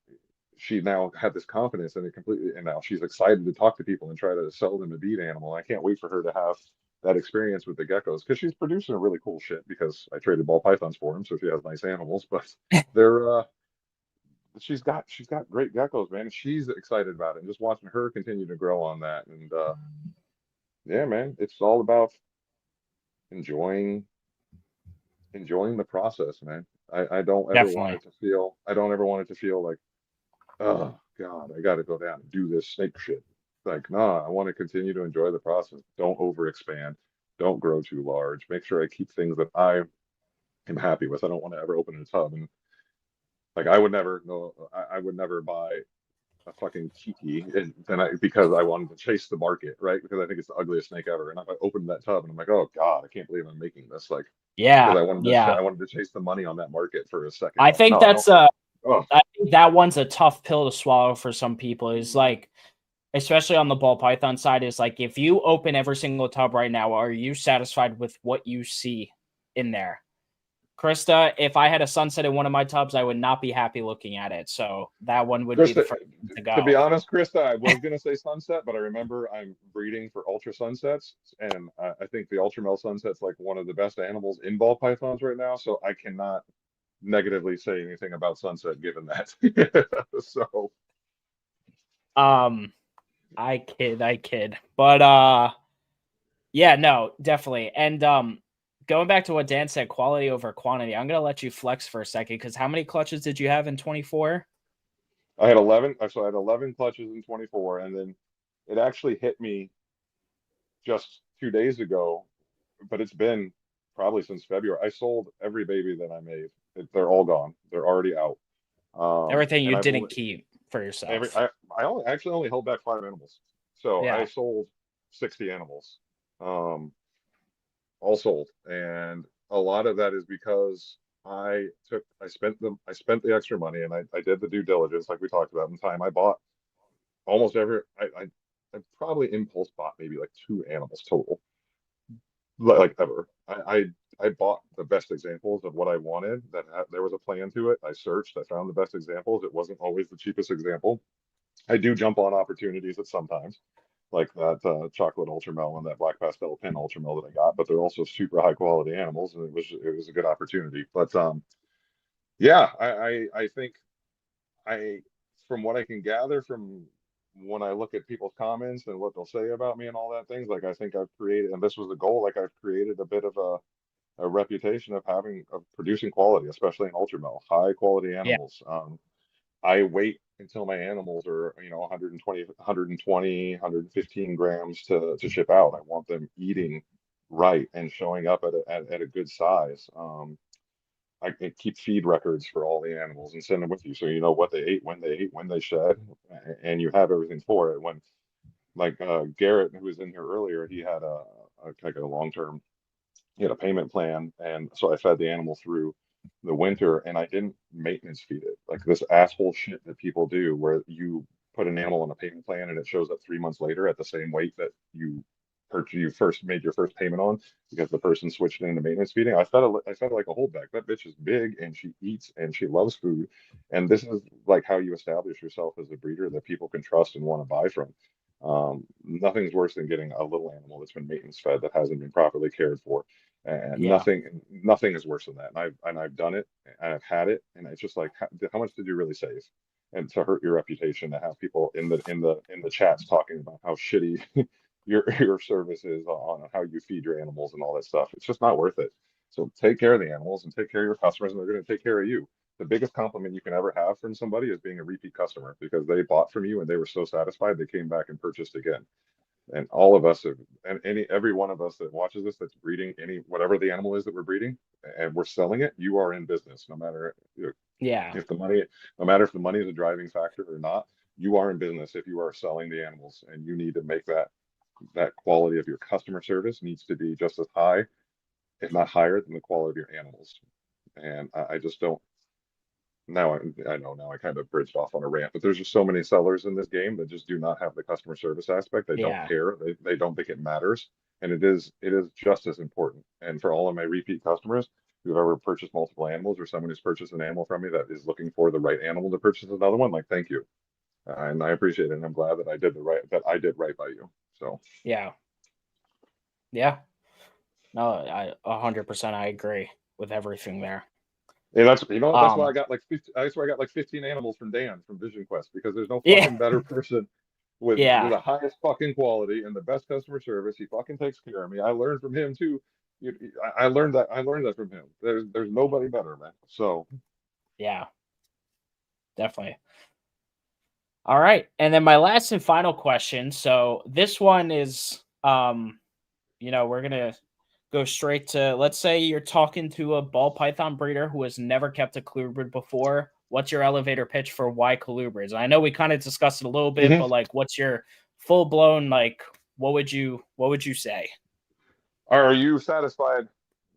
she now had this confidence and it completely. And now she's excited to talk to people and try to sell them a bead animal. I can't wait for her to have that experience with the geckos because she's producing a really cool shit. Because I traded ball pythons for him, so she has nice animals. But they're she's got great geckos, man. And she's excited about it, and just watching her continue to grow on that. And yeah, man, it's all about enjoying the process, man. Definitely. I don't ever want it to feel like, oh God, I got to go down and do this snake shit. Like, nah, I want to continue to enjoy the process. Don't overexpand. Don't grow too large. Make sure I keep things that I am happy with. I don't want to ever open a tub and like I would never buy a fucking tiki because I wanted to chase the market, right? Because I think it's the ugliest snake ever. And if I opened that tub and I'm like, oh God, I can't believe I'm making this, like, because Yeah, I yeah. wanted to chase the money on that market for a second. I Like, think no, I don't. that's Oh, I think that one's a tough pill to swallow for some people. Is like, especially on the ball python side, is like if you open every single tub right now, are you satisfied with what you see in there? Krista, if I had a sunset in one of my tubs, I would not be happy looking at it. So that one would be the Krista, first one to to be go. honest, Krista, I was gonna say sunset, but I remember I'm breeding for ultra sunsets, and I think the ultra male sunset's like one of the best animals in ball pythons right now. So I cannot negatively say anything about sunset given that. So Um, I kid. But yeah, no, definitely. And going back to what Dan said, quality over quantity. I'm gonna let you flex for a second because how many clutches did you have in 24? I had 11. So I had 11 clutches in 24, and then it actually hit me just 2 days ago. But it's been probably since February. I sold every baby that I made. They're all gone. They're already out. Everything And you I've didn't only keep for every yourself. I only actually only held back 5 animals. So I Yeah. sold 60 animals, um, all sold, and a lot of that is because I spent the extra money and I did the due diligence like we talked about in time. I bought almost every I probably impulse bought maybe like 2 animals total, like ever. I bought the best examples of what I wanted. There was a plan to it. I searched. I found the best examples. It wasn't always the cheapest example. I do jump on opportunities at sometimes, like that chocolate ultramel and that black pastel pin ultramel that I got. But they're also super high quality animals, and it was a good opportunity. But yeah, I think I from what I can gather from when I look at people's comments and what they'll say about me and all that things, like I think I've created, and this was the goal, like I've created a bit of a reputation of producing quality, especially in ultramel, high quality Yeah. animals. I wait until my animals are, 115 grams to ship out. I want them eating right and showing up at a good size. I keep feed records for all the animals and send them with you, so you know what they ate, when they shed, and you have everything for it. When like Garrett, who was in here earlier, he had like a long term, he had a payment plan, and so I fed the animal through the winter, and I didn't maintenance feed it like this asshole shit that people do, where you put an animal on a payment plan and it shows up 3 months later at the same weight that you first made your first payment on because the person switched into maintenance feeding. I fed it like a holdback. That bitch is big and she eats and she loves food, and this is like how you establish yourself as a breeder that people can trust and want to buy from. Nothing's worse than getting a little animal that's been maintenance fed that hasn't been properly cared for, and Yeah. nothing is worse than that. And I've done it and I've had it, and it's just like how much did you really save? And to hurt your reputation, to have people in the chats talking about how shitty your service is on how you feed your animals and all that stuff, it's just not worth it. So take care of the animals and take care of your customers, and they're going to take care of you. The biggest compliment you can ever have from somebody is being a repeat customer because they bought from you and they were so satisfied they came back and purchased again. And all of us have, and every one of us that watches this that's breeding any whatever the animal is that we're breeding and we're selling it, you are in business. No matter Yeah. if the money, no matter if the money is a driving factor or not, you are in business if you are selling the animals, and you need to make that quality of your customer service needs to be just as high, if not higher, than the quality of your animals. And I just don't. Now I know now I kind of bridged off on a rant, but there's just so many sellers in this game that just do not have the customer service aspect. They don't Yeah. care. They don't think it matters, and it is just as important. And for all of my repeat customers who've ever purchased multiple animals, or someone who's purchased an animal from me that is looking for the right animal to purchase another one, like thank you, and I appreciate it, and I'm glad that I did right by you. So Yeah. Yeah. No, I 100% I agree with everything there. yeah, that's that's why Um, I got like 50, that's why I got like 15 animals from Dan from Vision Quest, because there's no yeah, fucking better person with yeah, the highest fucking quality and the best customer service. He fucking takes care of me. I learned from him too. I learned that from him. There's nobody better, man. So yeah, definitely. All right. And then my last and final question. So this one is we're gonna go straight to, let's say you're talking to a ball python breeder who has never kept a colubrid before. What's your elevator pitch for why colubrids? I know we kind of discussed it a little bit, Mhm. but like what's your full blown, like what would you say? Are you satisfied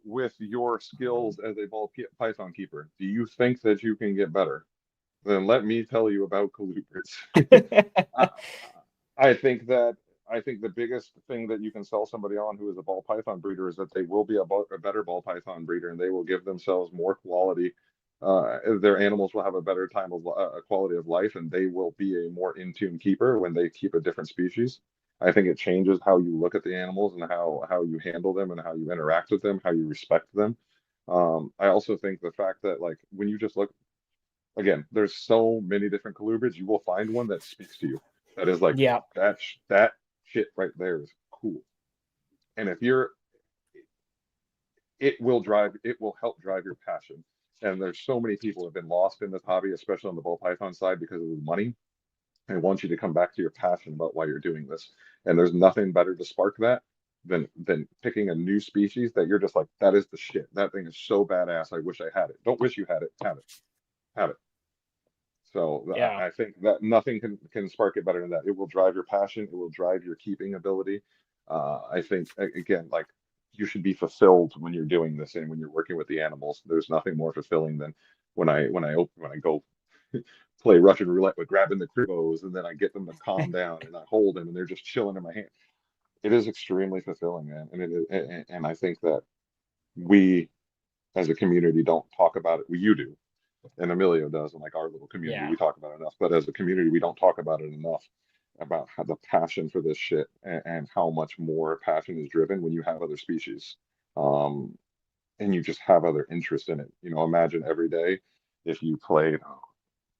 with your skills as a ball python keeper? Do you think that you can get better? Then let me tell you about colubrids. I, I think that I think the biggest thing that you can sell somebody on who is a ball python breeder is that they will be a better ball python breeder, and they will give themselves more quality. Their animals will have a better time of quality of life, and they will be a more in tune keeper when they keep a different species. I think it changes how you look at the animals and how you handle them and how you interact with them, how you respect them. I also think the fact that like when you just look again, there's so many different colubrids. You will find one that speaks to you. That is like Yeah. that shit right there is cool. And if you're, it will help drive your passion. And there's so many people have been lost in this hobby, especially on the ball python side, because of the money. I want you to come back to your passion about why you're doing this. And there's nothing better to spark that than picking a new species that you're just like, that is the shit. That thing is so badass. I wish I had it. Don't wish you had it. Have it. Have it. So Yeah. I think that nothing can spark it better than that. It will drive your passion. It will drive your keeping ability. I think again, like you should be fulfilled when you're doing this and when you're working with the animals. There's nothing more fulfilling than when I go play Russian roulette with grabbing the cribbos and then I get them to calm down and I hold them and they're just chilling in my hand. It is extremely fulfilling, man. And I think that we as a community don't talk about it. Well, you do and Emilio does, and like our little community, Yeah. we talk about it enough. But as a community, we don't talk about it enough about how the passion for this shit and how much more passion is driven when you have other species, um, and you just have other interest in it. Imagine every day if you played,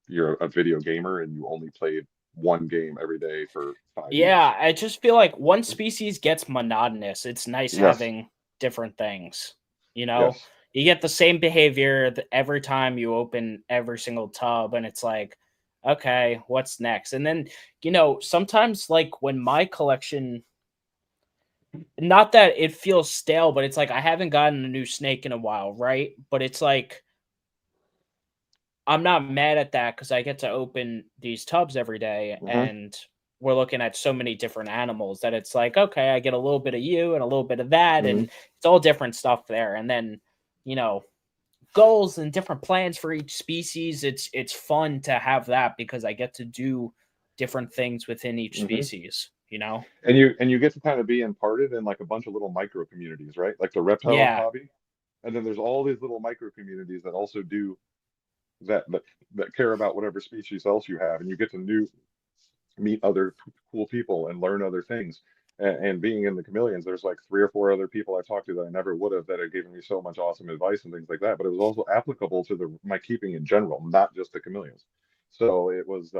you're a video gamer and you only played one game every day for 5 years. Yeah, I just feel like one species gets monotonous. It's nice Yes, having different things. You know, yes. you get the same behavior every time you open every single tub, and it's like, okay, what's next? And then, sometimes like when my collection, not that it feels stale, but it's like I haven't gotten a new snake in a while, right? But it's like I'm not mad at that because I get to open these tubs every day, Hmm. and we're looking at so many different animals that it's like, okay, I get a little bit of you and a little bit of that, Hmm. and it's all different stuff there. And then, you know, goals and different plans for each species. It's fun to have that because I get to do different things within each Hmm. species. And you get to kind of be imparted in like a bunch of little micro communities, right? Like the reptile Yeah, hobby, and then there's all these little micro communities that also do that care about whatever species else you have, and you get to meet other cool people and learn other things. And being in the chameleons, there's like 3 or 4 other people I talked to that I never would have that had given me so much awesome advice and things like that. But it was also applicable to my keeping in general, not just the chameleons. So it was,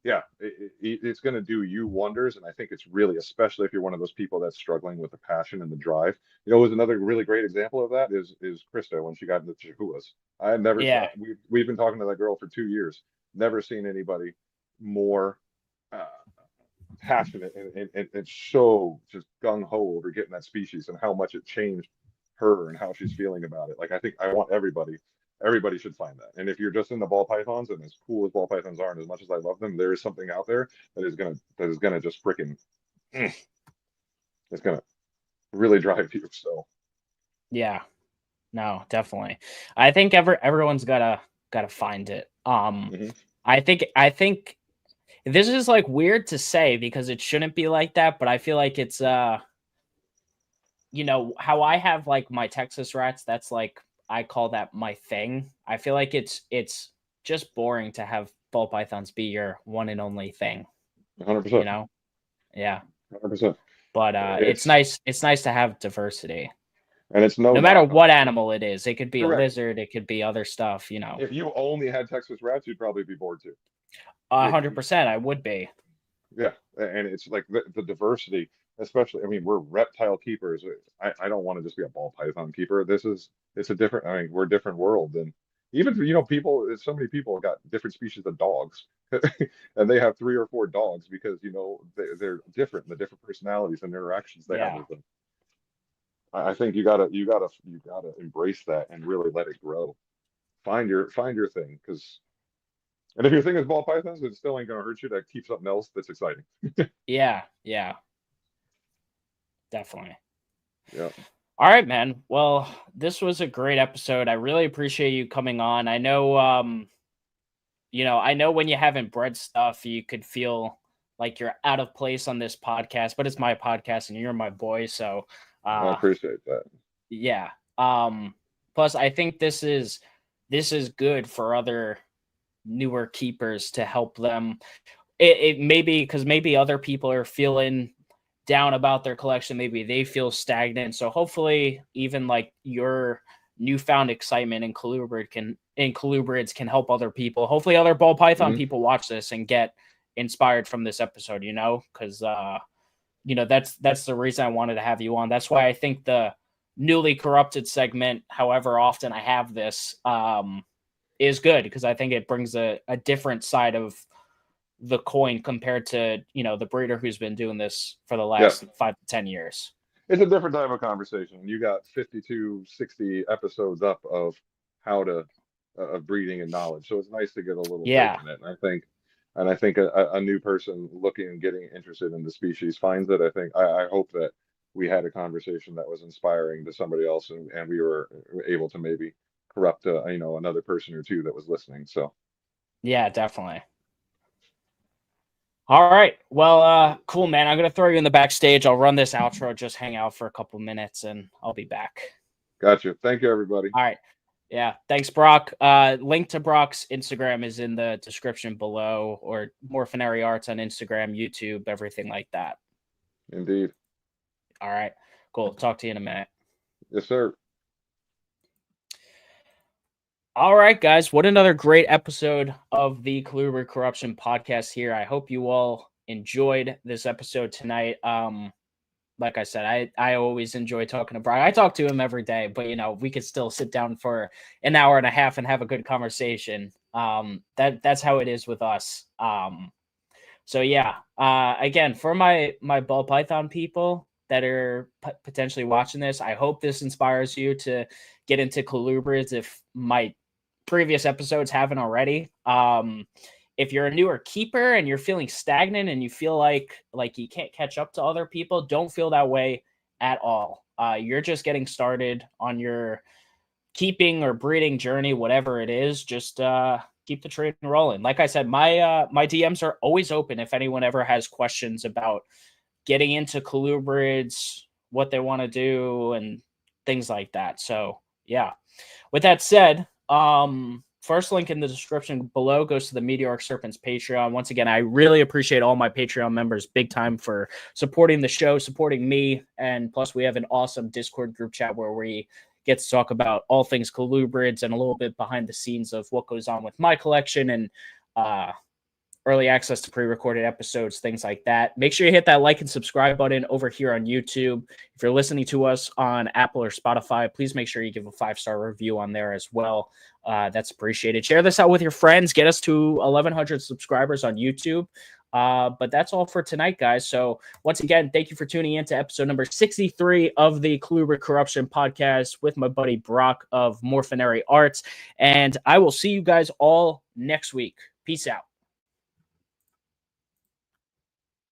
yeah, it's going to do you wonders. And I think it's really, especially if you're one of those people that's struggling with the passion and the drive. Was another really great example of that is Krista when she got into Chihuahuas. I had never, yeah, we've been talking to that girl for 2 years, never seen anybody more uh, passionate and so just gung ho over getting that species and how much it changed her and how she's feeling about it. Like I think I want everybody should find that. And if you're just into ball pythons, and as cool as ball pythons are, and as much as I love them, there is something out there that is gonna just freaking it's gonna really drive you. So yeah. No, definitely. I think everyone's gotta find it. mhm. I think this is like weird to say because it shouldn't be like that, but I feel like it's how I have like my Texas rats, that's like I call that my thing. I feel like it's just boring to have ball pythons be your one and only thing, you 100%, know? Yeah. 100%. But It's it's nice to have diversity. and it's no No matter knock on what it. animal it is. It could be a Correct. lizard, it could be other stuff. If you only had Texas rats, you'd probably be bored too. A You'd 100% I would be. Yeah, and it's like the diversity, especially. I mean, we're reptile keepers. I don't want to just be a ball python keeper. It's a different. I mean, we're a different world, and even people. So many people got different species of dogs, and they have 3 or 4 dogs because they're different, the different personalities and interactions they have Yeah. with them. I think you gotta embrace that and really let it grow. Find your thing, because and if your thing is ball pythons, it still ain't gonna hurt you to keep something else that's exciting. Yeah. Yeah. Definitely. Yeah. All right, man. Well, this was a great episode. I really appreciate you coming on. I know when you haven't bred stuff, you could feel like you're out of place on this podcast, but it's my podcast and you're my boy, so I uh appreciate that. yeah. Plus I think this is good for other newer keepers to help them. It maybe because maybe other people are feeling down about their collection. Maybe they feel stagnant. So hopefully, even like your newfound excitement in colubrids can help other people. Hopefully, other ball python Hmm. people watch this and get inspired from this episode. Because that's the reason I wanted to have you on. That's why I think the newly corrupted segment, however often I have this, is good because I think it brings a different side of the coin compared to the breeder who's been doing this for the Yeah, last 5 to 10 years. it's a different type of conversation. You got 52, 60 episodes up of how to of breeding and knowledge, so it's nice to get a little break Yeah, in it. And I think a new person looking and getting interested in the species finds it. I hope that we had a conversation that was inspiring to somebody else, and we were able to maybe corrupt another person or two that was listening. So yeah, definitely. All right, well, cool, man. I'm gonna throw you in the backstage. I'll run this outro, just hang out for a couple minutes, and I'll be back. gotcha. Thank you, everybody. All right. Yeah, thanks, Brock. Link to Brock's Instagram is in the description below, or Morphinary Arts on Instagram, YouTube, everything like that. Indeed. All right, cool. Talk to you in a minute. Yes, sir. All right, guys. What another great episode of the Colubrid Corruption podcast here. I hope you all enjoyed this episode tonight. Like I said, I always enjoy talking to Brian. I talk to him every day, but we could still sit down for an hour and a half and have a good conversation. That's how it is with us. So yeah, again, for my ball python people that are potentially watching this, I hope this inspires you to get into colubrids if my previous episodes haven't already. If you're a newer keeper and you're feeling stagnant and you feel like you can't catch up to other people, don't feel that way at all. You're just getting started on your keeping or breeding journey, whatever it is. Just keep the train rolling. Like I said, my DMs are always open if anyone ever has questions about getting into colubrids, what they want to do, and things like that. So yeah. With that said, first link in the description below goes to the Meteoric Serpents Patreon. Once again, I really appreciate all my Patreon members big time for supporting the show, supporting me, and plus we have an awesome Discord group chat where we get to talk about all things colubrids and a little bit behind the scenes of what goes on with my collection and early access to pre-recorded episodes, things like that. Make sure you hit that like and subscribe button over here on YouTube. If you're listening to us on Apple or Spotify, please make sure you give a 5-star review on there as well. That's appreciated. Share this out with your friends. Get us to 1,100 subscribers on YouTube. But that's all for tonight, guys. So once again, thank you for tuning in to episode number 63 of the Colubrid Corruption podcast with my buddy Brock of Morphinary Arts. And I will see you guys all next week. Peace out.